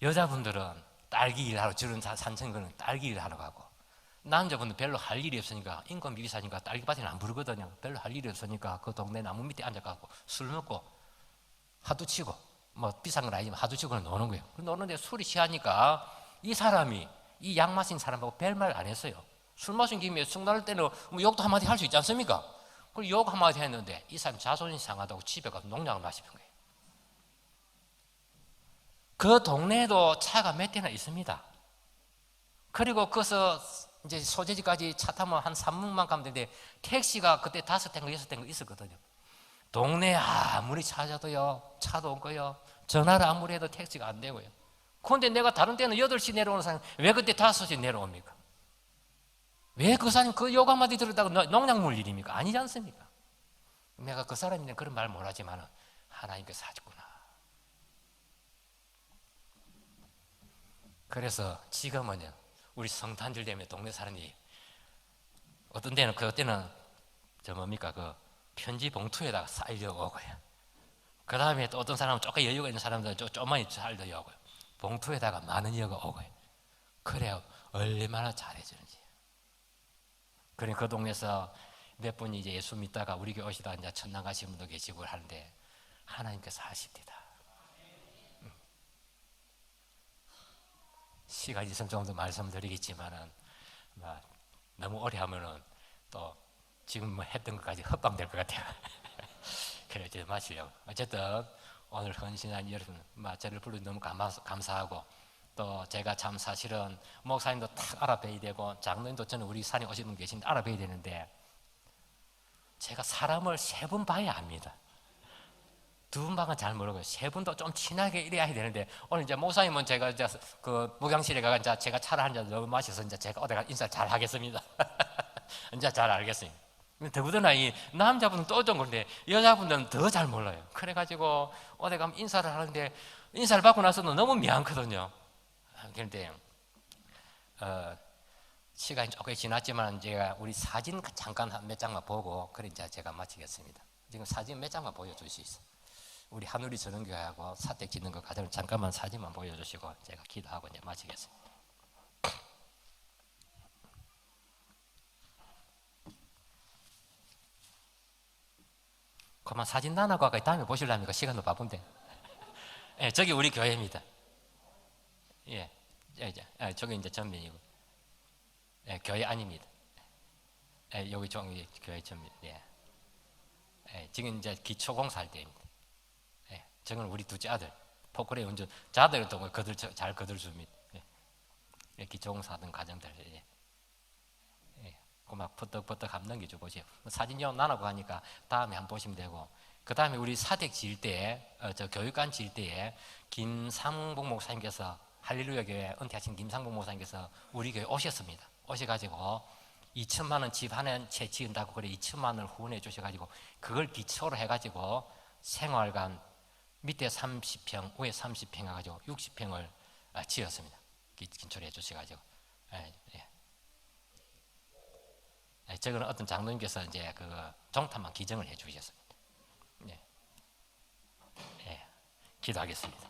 여자분들은 딸기 일하러 저런 산천거는 딸기 일하러 가고 남자분은 별로 할 일이 없으니까 인건비 비싸니까 딸기밭에는 안 부르거든요. 별로 할 일이 없으니까 그 동네 나무 밑에 앉아가고 술 먹고 하도 치고 뭐 비싼 건 아니지만 하도 치고 노는 거예요. 노는데 술이 취하니까 이 사람이 이 약 마신 사람하고 별말 안 했어요. 술 마신 김에 승날 때는 뭐 욕도 한마디 할 수 있지 않습니까? 그리고 욕 한마디 했는데 이 사람 자존심 상하다고 집에 가서 농약을 마시는 거예요. 그 동네에도 차가 몇 대나 있습니다. 그리고 거기서 이제 소재지까지 차 타면 한 3분만 가면 되는데 택시가 그때 5대인가 6대인가 있었거든요. 동네에 아무리 찾아도요 차도 없고요 전화를 아무리 해도 택시가 안 되고요. 그런데 내가 다른 때는 8시 내려오는 사람 왜 그때 5시 내려옵니까? 왜 그 사람이 그 욕 한마디 들었다고 농약 물 일입니까? 아니지 않습니까? 내가 그 사람인데 그런 말 못하지만 하나님께서 하셨구나. 그래서 지금은요 우리 성탄절 되면 동네 사람이 어떤 데는 그때는 저 뭡니까 그 편지 봉투에다가 쌓이려고 오고요. 그 다음에 또 어떤 사람은 조금 여유가 있는 사람들은 조금만 살려고 오고요. 봉투에다가 10,000원이가 오고요. 그래요 얼마나 잘해주는지. 그래 그 동네에서 몇 분이 이제 예수 믿다가 우리 교회 오시다가 이제 천당 가신 분도 계시고 하는데 하나님께서 하십니다. 시간이 있으면 좀 더 말씀드리겠지만은 너무 오래 하면은 또 지금 뭐 했던 것까지 헛방될 것 같아요. 그래 이제 마치려고. 어쨌든 오늘 헌신한 여러분, 저를 불러 너무 감사하고 또 제가 참 사실은 목사님도 딱 알아뵈야 되고 장로님도 저는 우리 산에 오시는 분 계신데 알아뵈야 되는데 제가 사람을 3번 봐야 합니다. 두 분방은 잘 모르고 세 분도 좀 친하게 이래야 되는데 오늘 이제 목사님은 제가 이제 그 목양실에 가가 이제 제가 차를 한 잔 너무 마셔서 이제 제가 어디가 인사를 잘 하겠습니다. 이제 잘 알겠습니다. 더구나 이 남자분은 또 좀 그런데 여자분들은 더 잘 몰라요. 그래가지고 어디 가면 인사를 하는데 인사를 받고 나서는 너무 미안하거든요. 그런데 시간이 조금 지났지만 제가 우리 사진 잠깐 몇 장만 보고 그래 이제 제가 마치겠습니다. 지금 사진 몇 장만 보여줄 수 있어요. 우리 하누리 전원교회하고 사택 짓는 거 과정을 잠깐만 사진만 보여주시고 제가 기도하고 이제 마치겠습니다. 그만 사진 나나고 아까 다음에 보실랍니까? 시간도 바쁜데. 예, 저기 우리 교회입니다. 예, 저기 이제 전면이고, 예, 교회 아닙니다. 예, 여기 저기 교회 전면. 예, 지금 이제 기초공사할 때입니다. 예, 저건 우리 둘째 아들, 포크레 운전, 자들도 잘 거들줍니다. 예, 기초공사하던 가정들. 예. 막 버떡버떡 한번 넘겨줘 보세요. 사진요 나눠고 하니까 다음에 한번 보시면 되고, 그 다음에 우리 사택 지을 때, 저 교육관 지을 때에 김상복 목사님께서 할렐루야 교회 은퇴하신 김상복 목사님께서 우리 교회 오셨습니다. 오셔가지고 2천만 원 집 한 채 지은다고 그래 2천만 원을 후원해 주셔가지고 그걸 기초로 해가지고 생활관 밑에 30평, 위에 30평 해가지고 60평을 지었습니다. 긴초를 해 주셔가지고. 저거는 어떤 장로님께서 이제 그 종탑만 기증을 해 주셨습니다. 예. 기도하겠습니다.